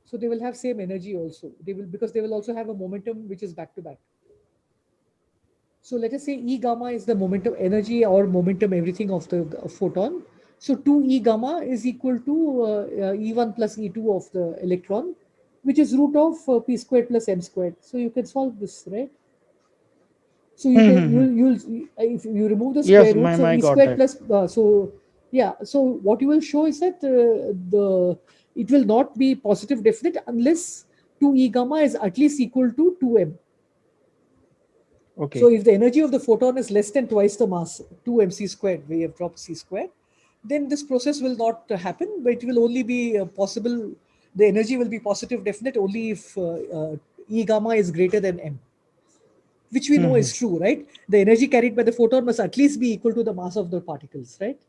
so they will have same energy also. They will, because they will also have a momentum which is back to back. So let us say E gamma is the momentum energy or momentum everything of the photon. So 2 E gamma is equal to E1 plus E2 of the electron, which is root of P squared plus M squared. So you can solve this, right? So you can you'll if you remove the yes, square root, so ma'am, I E got squared that. plus so yeah. So what you will show is that the it will not be positive definite unless 2 E gamma is at least equal to 2m. So Okay. if the energy of the photon is less than twice the mass, 2mc squared, we have dropped c squared, then this process will not happen, but it will only be possible. The energy will be positive definite only if E gamma is greater than m, which we know is Mhm. true, right? The energy carried by the photon must at least be equal to the mass of the particles, right?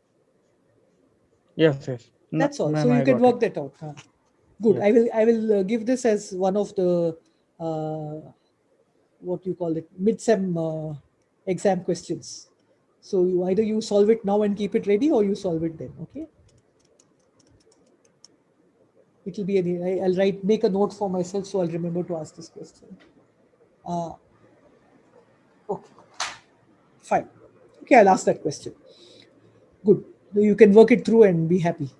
Yes, yes. No, That's all. ma'am, So I you can got it. work that out. Huh? Good. Yes. I will give this as one of the what you call it mid-sem exam questions. So you either you solve it now and keep it ready, or you solve it then. Okay. It will be I'll write make a note for myself so I'll remember to ask this question. Uh, okay. Fine. Okay, I'll ask that question. Good. You can work it through and be happy.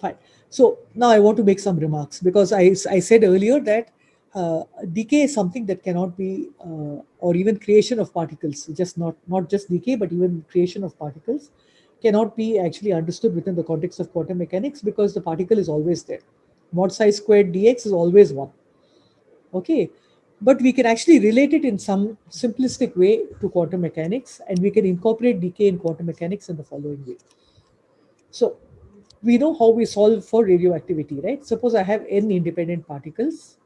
Fine. So now I want to make some remarks because I said earlier that decay is something that cannot be, or even creation of particles, just not just decay, but even creation of particles cannot be actually understood within the context of quantum mechanics because the particle is always there. Mod psi squared dx is always one. Okay. But we can actually relate it in some simplistic way to quantum mechanics, and we can incorporate decay in quantum mechanics in the following way. So we know how we solve for radioactivity, right? Suppose I have n independent particles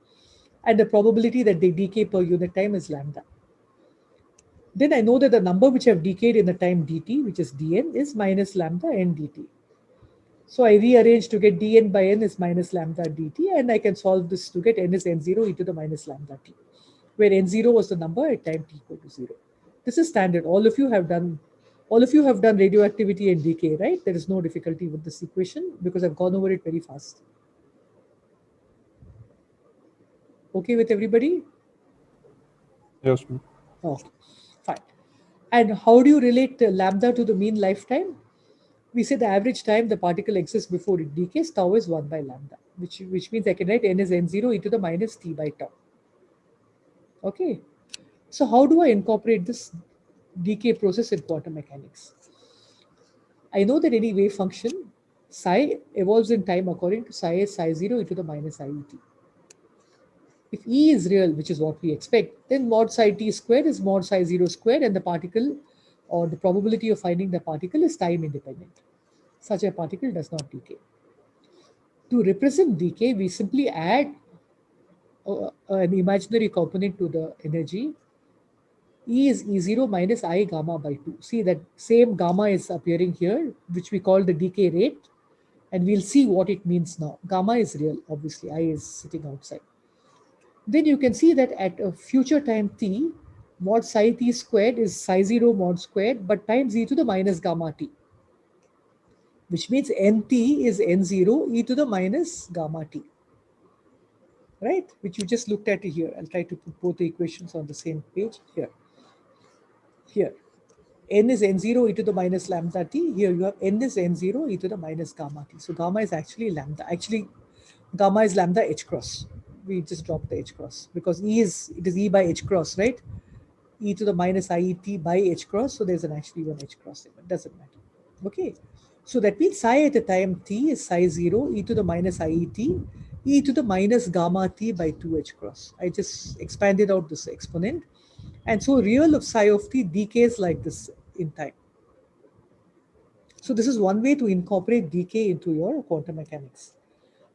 and the probability that they decay per unit time is lambda. Then I know that the number which have decayed in the time dt, which is dn, is minus lambda n dt. So I rearrange to get dn by n is minus lambda dt, and I can solve this to get n is n0 e to the minus lambda t, where n0 was the number at time t equal to 0. This is standard. All of you have done radioactivity and decay, right? There is no difficulty with this equation because I've gone over it very fast. Okay with everybody? Yes, ma'am. Okay, fine. And how do you relate lambda to the mean lifetime? We say the average time the particle exists before it decays, tau is 1 by lambda, which means I can write n is n0 e to the minus t by tau. Okay. So how do I incorporate this decay process in quantum mechanics? I know that any wave function psi evolves in time according to psi is psi 0 e to the minus iet. If E is real, which is what we expect, then mod psi t squared is mod psi 0 squared, and the particle or the probability of finding the particle is time independent. Such a particle does not decay. To represent decay, we simply add an imaginary component to the energy. E is E0 minus I gamma by 2. See that same gamma is appearing here, which we call the decay rate. And we'll see what it means now. Gamma is real, obviously. I is sitting outside. Then you can see that at a future time t, mod psi t squared is psi 0 mod squared, but times e to the minus gamma t, which means nt is n0 e to the minus gamma t, right? Which you just looked at here. I'll try to put both the equations on the same page here. Here, n is n0 e to the minus lambda t. Here you have n is n0 e to the minus gamma t. So gamma is actually lambda. Actually, gamma is lambda h cross. We just dropped the h cross because it is e by h cross, right? E to the minus iet by h cross. So there's an actually one h cross there, but doesn't matter. Okay. So that means psi at the time t is psi 0 e to the minus iet e to the minus gamma t by 2h cross. I just expanded out this exponent. And so real of psi of t decays like this in time. So this is one way to incorporate decay into your quantum mechanics.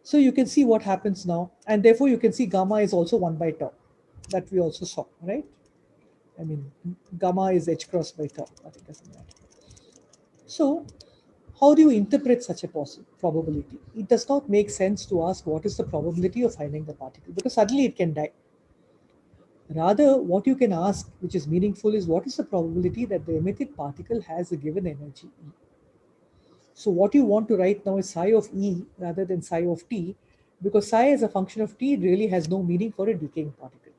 So you can see what happens now. And therefore you can see gamma is also 1 by tau. That we also saw, right? I mean, gamma is h cross by tau, but it doesn't matter. So how do you interpret such a probability? It does not make sense to ask what is the probability of finding the particle because suddenly it can die. Rather, what you can ask, which is meaningful, is what is the probability that the emitted particle has a given energy E? So what you want to write now is psi of E rather than psi of T, because psi as a function of T really has no meaning for a decaying particle.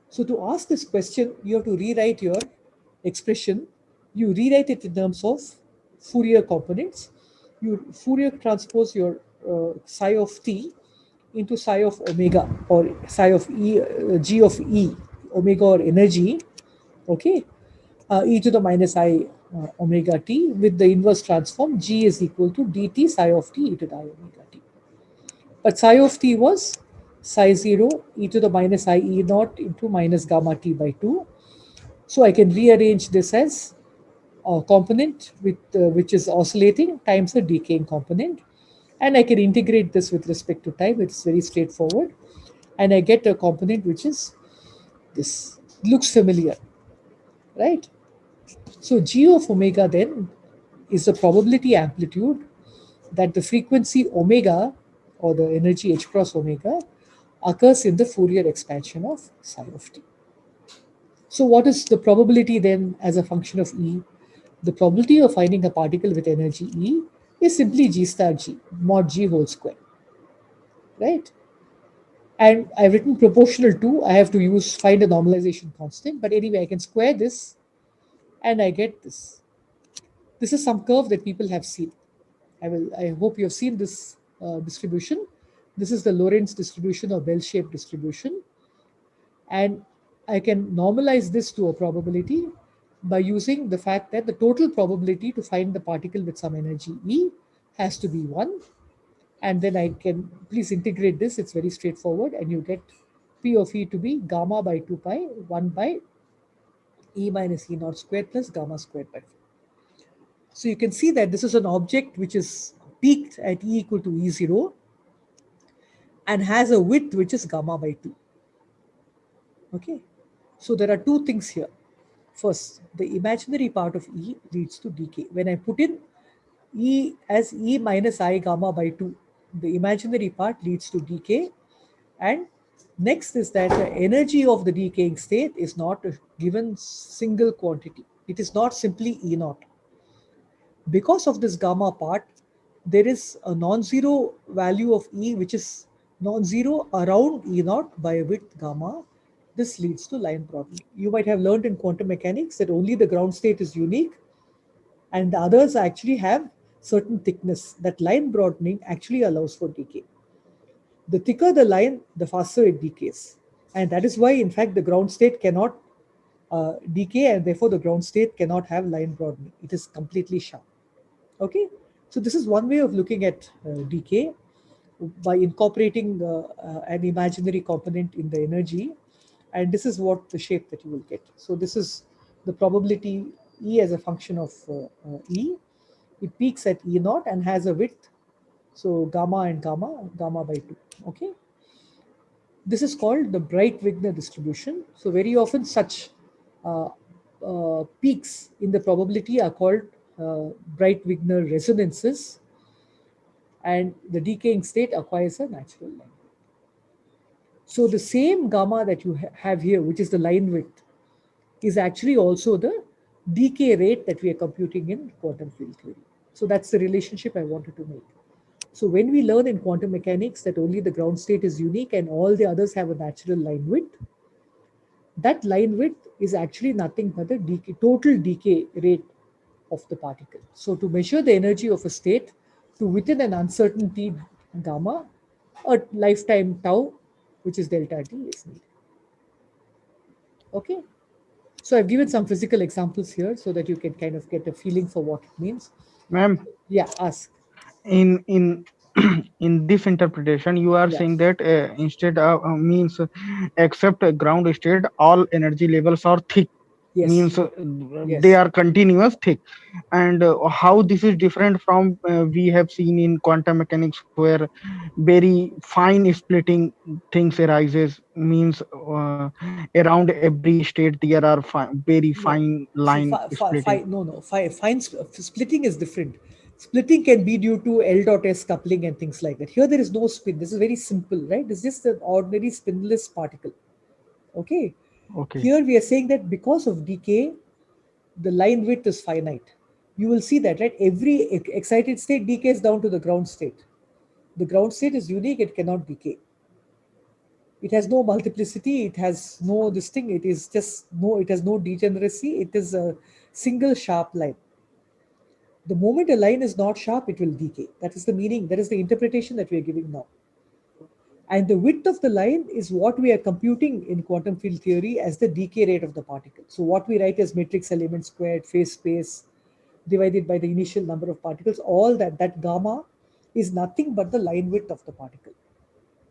So to ask this question, you have to rewrite your expression. You rewrite it in terms of Fourier components. You Fourier transpose your psi of T into psi of omega or psi of E, G of E, omega or energy, okay, e to the minus I omega t with the inverse transform G is equal to dt psi of t e to the I omega t. But psi of t was psi 0 e to the minus I e naught into minus gamma t by 2. So I can rearrange this as a component with which is oscillating times the decaying component. And I can integrate this with respect to time. It's very straightforward. And I get a component which is this. Looks familiar, right? So G of omega then is the probability amplitude that the frequency omega or the energy h cross omega occurs in the Fourier expansion of psi of t. So what is the probability then as a function of E? The probability of finding a particle with energy E is simply g star g, mod g whole square, right? And I've written proportional to, I have to find a normalization constant, but anyway, I can square this and I get this. This is some curve that people have seen. I hope you have seen this distribution. This is the Lorentz distribution or bell-shaped distribution. And I can normalize this to a probability by using the fact that the total probability to find the particle with some energy E has to be 1. And then I can, please integrate this, it's very straightforward, and you get P of E to be gamma by 2 pi, 1 by E minus E naught squared plus gamma squared by 4. So you can see that this is an object which is peaked at E equal to E0 and has a width which is gamma by 2. Okay, so there are two things here. First, the imaginary part of E leads to decay. When I put in E as E minus I gamma by 2, the imaginary part leads to decay. And next is that the energy of the decaying state is not a given single quantity. It is not simply E naught. Because of this gamma part, there is a non-zero value of E which is non-zero around E naught by a width gamma. This leads to line broadening. You might have learned in quantum mechanics that only the ground state is unique and the others actually have certain thickness. That line broadening actually allows for decay. The thicker the line, the faster it decays. And that is why, in fact, the ground state cannot decay, and therefore the ground state cannot have line broadening. It is completely sharp. Okay, so this is one way of looking at decay by incorporating an imaginary component in the energy, and this is what the shape that you will get. So this is the probability E as a function of E. It peaks at E naught and has a width, so gamma and gamma by 2. Okay, this is called the Bright-Wigner distribution. So very often such peaks in the probability are called Bright-Wigner resonances, and the decaying state acquires a natural line. So the same gamma that you have here, which is the line width, is actually also the decay rate that we are computing in quantum field theory. So that's the relationship I wanted to make. So when we learn in quantum mechanics that only the ground state is unique and all the others have a natural line width, that line width is actually nothing but the total decay rate of the particle. So to measure the energy of a state to within an uncertainty gamma, a lifetime tau, which is delta t, is needed. Okay. So I've given some physical examples here so that you can kind of get a feeling for what it means. Ma'am, Yeah, ask. in in this interpretation you are Yeah. saying that instead of means except ground state all energy levels are thick, Yes. means Yes. they are continuous thick, and how this is different from we have seen in quantum mechanics where very fine splitting things arises, means around every state there are very No. fine See, line splitting. fine splitting is different. Splitting can be due to L dot S coupling and things like that. Here there is no spin. This is very simple, right? It's just an ordinary spinless particle. Okay. Okay. Here we are saying that because of decay, the line width is finite. You will see that, right? Every excited state decays down to the ground state. The ground state is unique, it cannot decay. It has no multiplicity, it has no this thing, it is just no, it has no degeneracy, it is a single sharp line. The moment a line is not sharp, it will decay. That is the meaning, that is the interpretation that we are giving now. And the width of the line is what we are computing in quantum field theory as the decay rate of the particle. So what we write as matrix element squared, phase space, divided by the initial number of particles, all that gamma is nothing but the line width of the particle.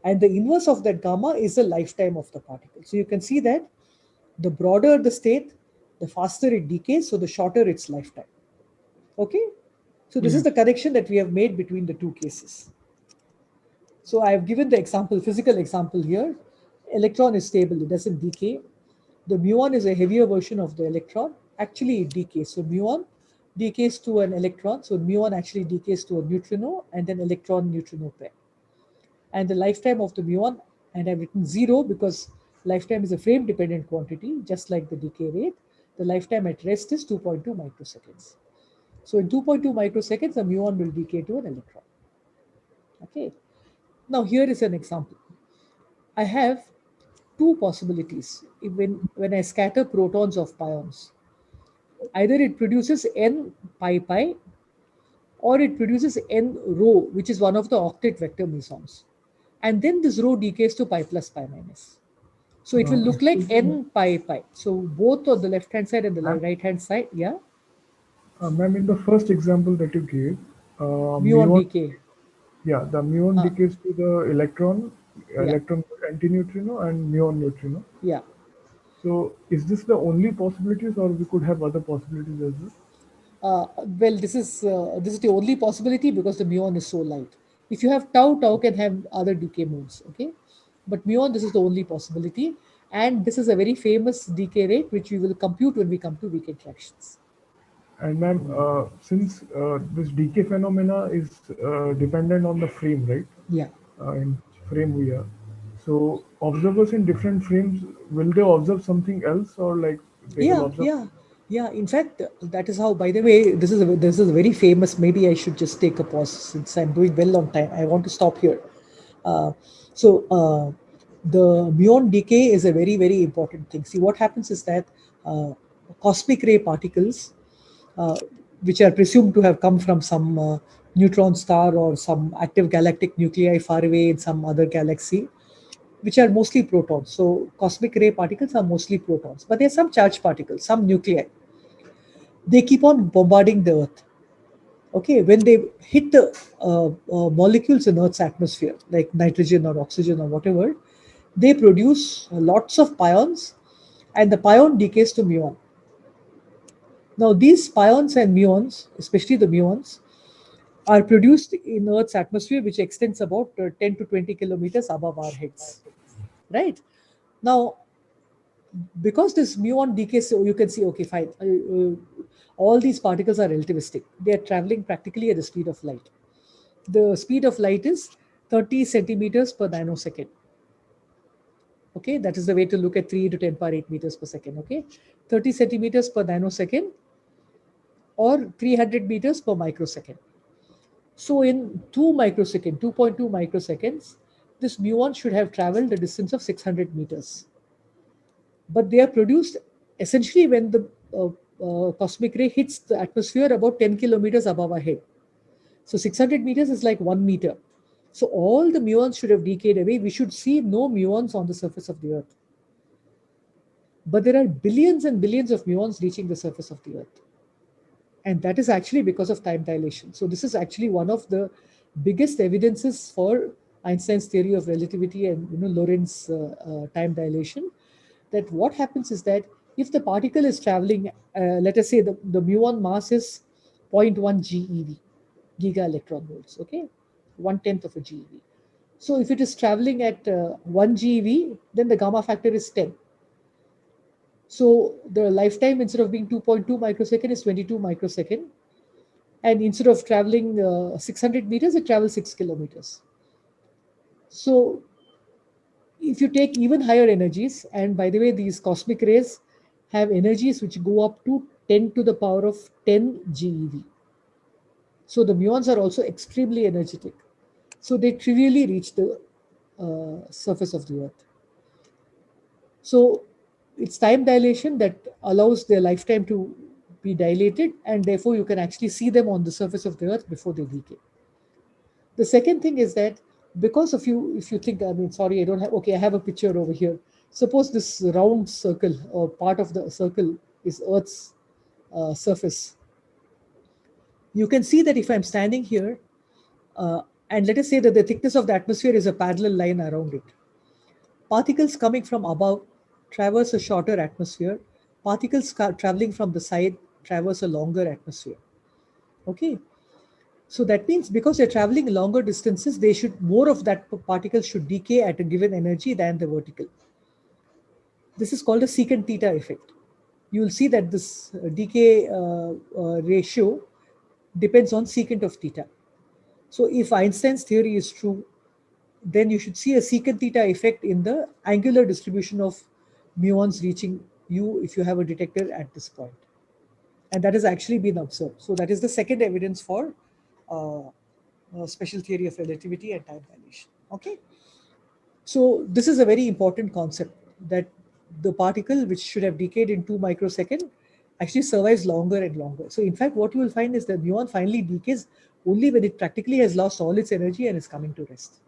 And the inverse of that gamma is the lifetime of the particle. So you can see that the broader the state, the faster it decays, so the shorter its lifetime. Okay? So this is the connection that we have made between the two cases. So I have given the example, physical example here. Electron is stable, it doesn't decay. The muon is a heavier version of the electron. Actually, it decays. So muon decays to an electron. So muon actually decays to a neutrino and an electron-neutrino pair. and the lifetime of the muon, and I've written 0 because lifetime is a frame dependent quantity, just like the decay rate. The lifetime at rest is 2.2 microseconds. So in 2.2 microseconds, the muon will decay to an electron. Okay. Now here is an example. I have two possibilities when I scatter protons of pions. Either it produces n pi pi, or it produces n rho, which is one of the octet vector mesons. And then this rho decays to pi plus pi minus. So it will look like n pi pi. So both on the left hand side and the right hand side, yeah, Ma'am, in the first example that you gave, muon decay. yeah, the muon decays to the electron, Yeah. electron antineutrino and muon neutrino. Yeah. So is this the only possibilities, or we could have other possibilities as well? Well, this is the only possibility because the muon is so light. If you have tau, tau can have other decay modes. Okay, but muon, this is the only possibility, and this is a very famous decay rate which we will compute when we come to weak interactions. And ma'am, since this decay phenomena is dependent on the frame, right? Yeah. In frame we are. So observers in different frames, will they observe something else, or like they will Yeah, observe? yeah. In fact, that is how. By the way, this is a very famous. Maybe I should just take a pause since I'm doing well on time. I want to stop here. So the muon decay is a very important thing. See, what happens is that cosmic ray particles, uh, which are presumed to have come from some neutron star or some active galactic nuclei far away in some other galaxy, which are mostly protons. So cosmic ray particles are mostly protons, but there are some charged particles, some nuclei. They keep on bombarding the Earth. Okay, when they hit the molecules in Earth's atmosphere, like nitrogen or oxygen or whatever, they produce lots of pions, and the pion decays to muon. Now, these pions and muons, especially the muons, are produced in Earth's atmosphere, which extends about 10 to 20 kilometers above our heads. Right? Now, because this muon decays, so you can see, okay, fine. All these particles are relativistic. They are traveling practically at the speed of light. The speed of light is 30 centimeters per nanosecond. Okay, that is the way to look at 3 to 10 power 8 meters per second. Okay, 30 centimeters per nanosecond or 300 meters per microsecond. So in 2.2 microseconds, this muon should have traveled a distance of 600 meters. But they are produced essentially when the cosmic ray hits the atmosphere about 10 kilometers above our head. So 600 meters is like 1 meter. So all the muons should have decayed away. We should see no muons on the surface of the Earth. But there are billions and billions of muons reaching the surface of the Earth. And that is actually because of time dilation. So this is actually one of the biggest evidences for Einstein's theory of relativity and Lorentz time dilation. That what happens is that if the particle is traveling, let us say the muon mass is 0.1 GeV, giga electron volts, okay, 1/10 of a GeV. So if it is traveling at 1 GeV, then the gamma factor is 10. So the lifetime, instead of being 2.2 microsecond, is 22 microsecond. And instead of traveling 600 meters, it travels 6 kilometers. So if you take even higher energies, and by the way, these cosmic rays have energies which go up to 10 to the power of 10 GeV. So the muons are also extremely energetic. So they trivially reach the surface of the Earth. So it's time dilation that allows their lifetime to be dilated, and therefore you can actually see them on the surface of the Earth before they decay. The second thing is that because of you, if you think, I mean, sorry, I don't have, okay, I have a picture over here. Suppose this round circle or part of the circle is Earth's surface. You can see that if I'm standing here, and let us say that the thickness of the atmosphere is a parallel line around it. Particles coming from above traverse a shorter atmosphere. Particles traveling from the side traverse a longer atmosphere. Okay. So that means because they're traveling longer distances, they should more of that particle should decay at a given energy than the vertical. This is called a secant theta effect. You will see that this decay ratio depends on secant of theta. So if Einstein's theory is true, then you should see a secant theta effect in the angular distribution of muons reaching you if you have a detector at this point. And that has actually been observed. So that is the second evidence for special theory of relativity and time dilation. Okay. So this is a very important concept, that the particle which should have decayed in 2 microseconds actually survives longer and longer. So in fact, what you will find is that muon finally decays only when it practically has lost all its energy and is coming to rest.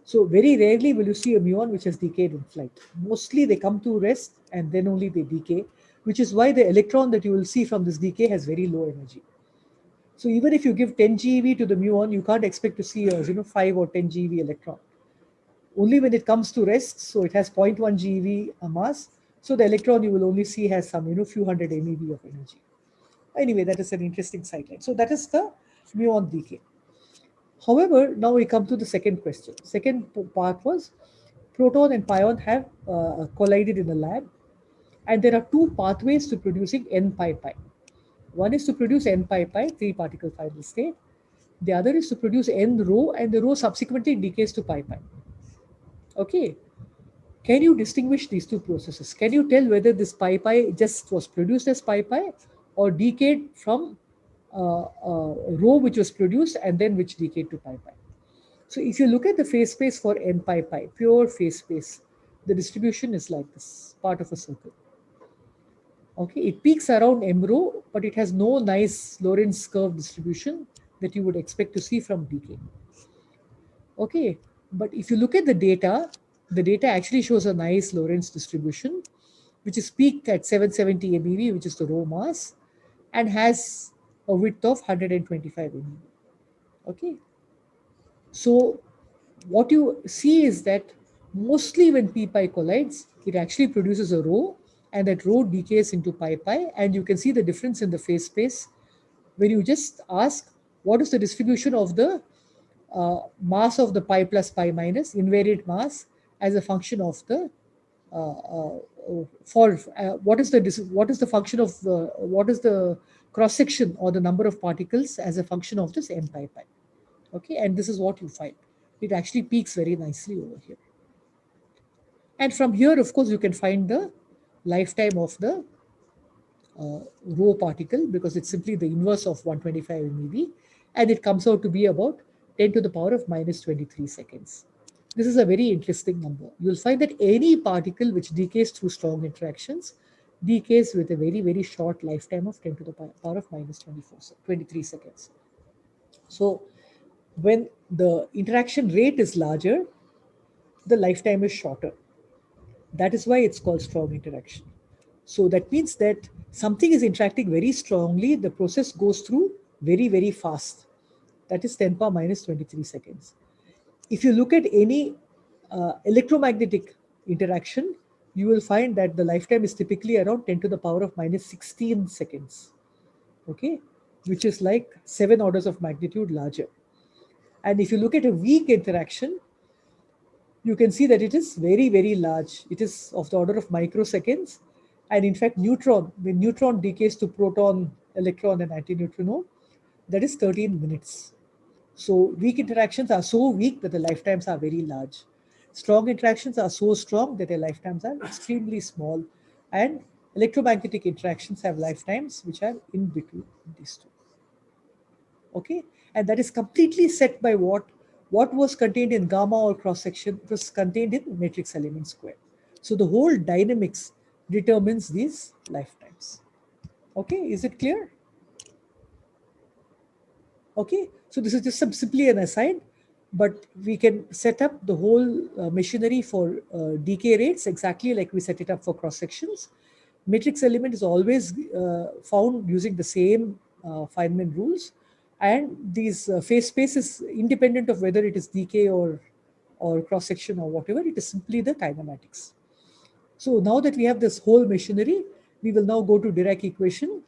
So very rarely will you see a muon which has decayed in flight. Mostly they come to rest and then only they decay, which is why the electron that you will see from this decay has very low energy. So even if you give 10 GeV to the muon, you can't expect to see a 5 or 10 GeV electron. Only when it comes to rest, so it has 0.1 GeV mass. So the electron you will only see has some few hundred MeV of energy. Anyway, that is an interesting sideline. So that is the muon decay. However, now we come to the second question. Second part was proton and pion have collided in the lab, and there are two pathways to producing n pi pi. One is to produce n pi pi, 3-particle final state. The other is to produce n rho, and the rho subsequently decays to pi pi. Okay. Can you distinguish these two processes? Can you tell whether this pi pi just was produced as pi pi or decayed from rho which was produced and then which decayed to pi pi? So if you look at the phase space for n pi pi, pure phase space, the distribution is like this, part of a circle. Okay, it peaks around m rho, but it has no nice Lorentz curve distribution that you would expect to see from decay. Okay, but if you look at the data actually shows a nice Lorentz distribution, which is peaked at 770 MeV, which is the rho mass, and has a width of 125 MeV. Okay, so what you see is that mostly when p pi collides, it actually produces a rho, and that rho decays into pi pi, and you can see the difference in the phase space when you just ask what is the distribution of the mass of the pi plus pi minus invariant mass as a function of the what is the function of what is the cross section or the number of particles as a function of this n pi pi. Okay, and this is what you find. It actually peaks very nicely over here. And from here, of course, you can find the lifetime of the rho particle, because it's simply the inverse of 125 MeV, and it comes out to be about 10 to the power of minus 23 seconds. This is a very interesting number. You'll find that any particle which decays through strong interactions decays with a very, very short lifetime of 10 to the power of minus 23 seconds. So when the interaction rate is larger, the lifetime is shorter. That is why it's called strong interaction. So that means that something is interacting very strongly, the process goes through very, very fast. That is 10 power minus 23 seconds. If you look at any electromagnetic interaction, you will find that the lifetime is typically around 10 to the power of minus 16 seconds. Okay, which is like 7 orders of magnitude larger. And if you look at a weak interaction, you can see that it is very, very large. It is of the order of microseconds. And in fact, when neutron decays to proton, electron, and antineutrino, that is 13 minutes. So weak interactions are so weak that the lifetimes are very large. Strong interactions are so strong that their lifetimes are extremely small. And electromagnetic interactions have lifetimes which are in between these two. Okay, and that is completely set by what was contained in gamma or cross section was contained in matrix element square. So the whole dynamics determines these lifetimes. Okay, is it clear? Okay, so this is just simply an aside, but we can set up the whole machinery for decay rates exactly like we set it up for cross sections. Matrix element is always found using the same Feynman rules, and these phase space is independent of whether it is decay or cross section or whatever. It is simply the kinematics. So now that we have this whole machinery, we will now go to Dirac equation.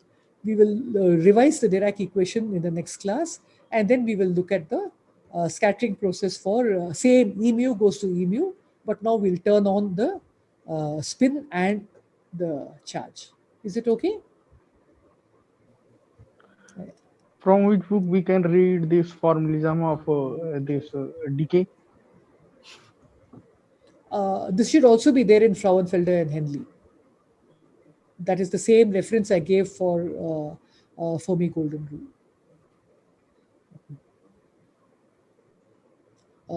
We will revise the Dirac equation in the next class, and then we will look at the scattering process for same E mu goes to E mu, but now we'll turn on the spin and the charge. Is it okay? From which book we can read this formalism of this decay? This should also be there in Frauenfelder and Henle. That is the same reference I gave for Fermi-Golden rule.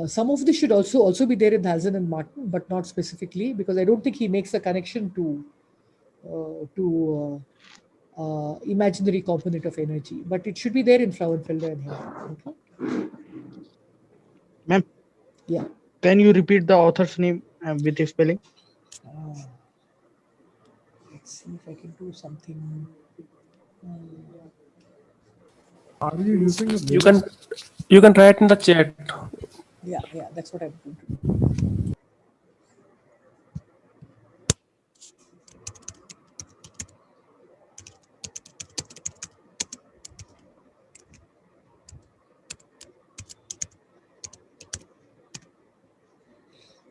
Some of this should also be there in Halzen and Martin, but not specifically, because I don't think he makes a connection to imaginary component of energy. But it should be there in Frauenfelder and Henle. Okay? Ma'am, Yeah. can you repeat the author's name with his spelling? Let's see if I can do something. Are you using a You can try it in the chat. Yeah, that's what I'm going to do.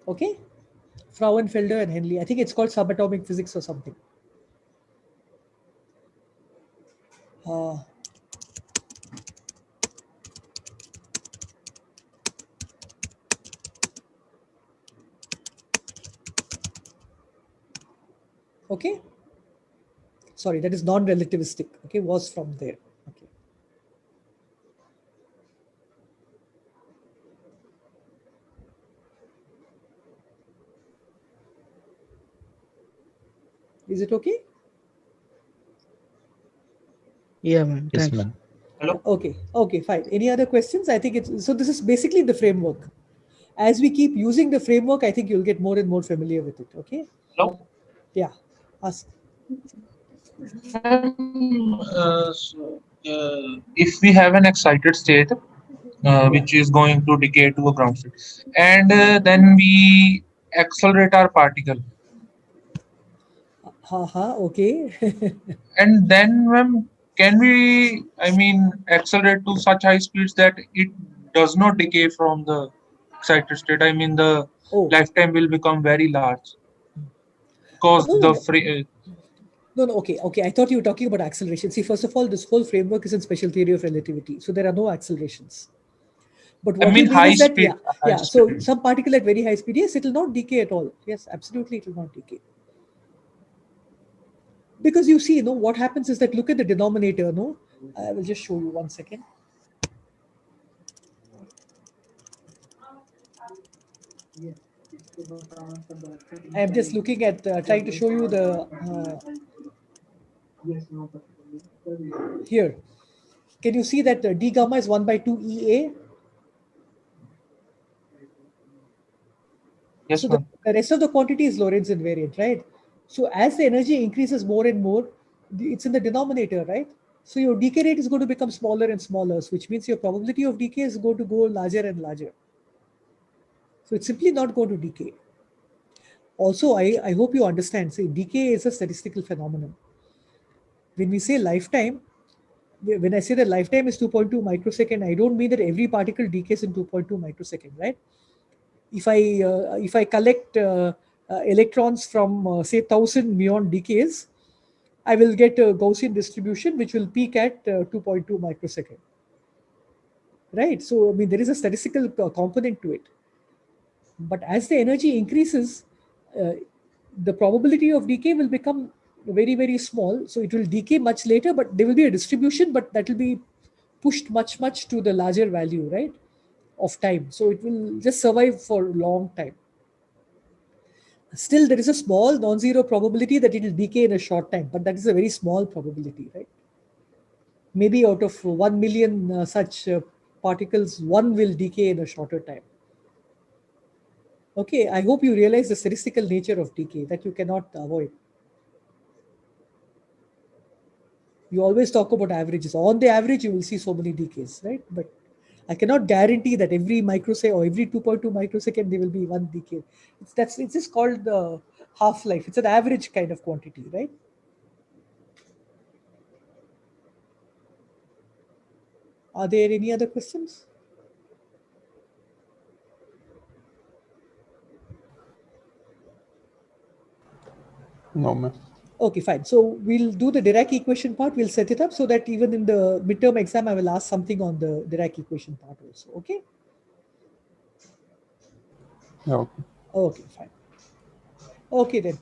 Okay, Frauenfelder and Henle. I think it's called subatomic physics or something. Okay. Sorry, that is non-relativistic. Okay, was from there. Okay. Is it okay? Yeah, ma'am. Yes, Thanks. ma'am. Hello. Okay, fine. Any other questions? I think it's so. This is basically the framework. As we keep using the framework, I think you'll get more and more familiar with it. Okay. Hello. Yeah. Ask. If we have an excited state which is going to decay to a ground state, and then we accelerate our particle, Okay. and then can we, I mean, accelerate to such high speeds that it does not decay from the excited state? I mean, the Oh. lifetime will become very large because Oh, the no. free. No. Okay. I thought you were talking about acceleration. See, first of all, this whole framework is in special theory of relativity, so there are no accelerations. But what I mean, you mean high is that, speed. yeah. So some particle at very high speed, yes, it will not decay at all. Yes, absolutely, it will not decay. Because you see, what happens is that look at the denominator. No, I will just show you 1 second. I am just looking at trying to show you the here. Can you see that d gamma is 1/2 EA? Yes, So ma'am. the rest of the quantity is Lorentz invariant, right? So as the energy increases more and more, it's in the denominator, right? So your decay rate is going to become smaller and smaller, which means your probability of decay is going to go larger and larger. So it's simply not going to decay. Also, I hope you understand, say decay is a statistical phenomenon. When we say lifetime, when I say that lifetime is 2.2 microsecond, I don't mean that every particle decays in 2.2 microsecond, right? If I collect electrons from say 1000 muon decays, I will get a Gaussian distribution which will peak at 2.2 microsecond, right? So I mean there is a statistical component to it. But as the energy increases, the probability of decay will become very small. So it will decay much later, but there will be a distribution, but that will be pushed much to the larger value, right, of time. So it will just survive for a long time. Still, there is a small non-zero probability that it will decay in a short time, but that is a very small probability, right? Maybe out of 1 million such particles, one will decay in a shorter time. Okay, I hope you realize the statistical nature of decay that you cannot avoid. You always talk about averages. On the average, you will see so many decays, right? But I cannot guarantee that every microsecond or every 2.2 microsecond there will be one decay. It's just called the half-life. It's an average kind of quantity, right? Are there any other questions? No, ma'am. Okay, fine. So we'll do the Dirac equation part. We'll set it up so that even in the midterm exam, I will ask something on the Dirac equation part also. Okay. Yeah, okay. Okay, fine. Okay then.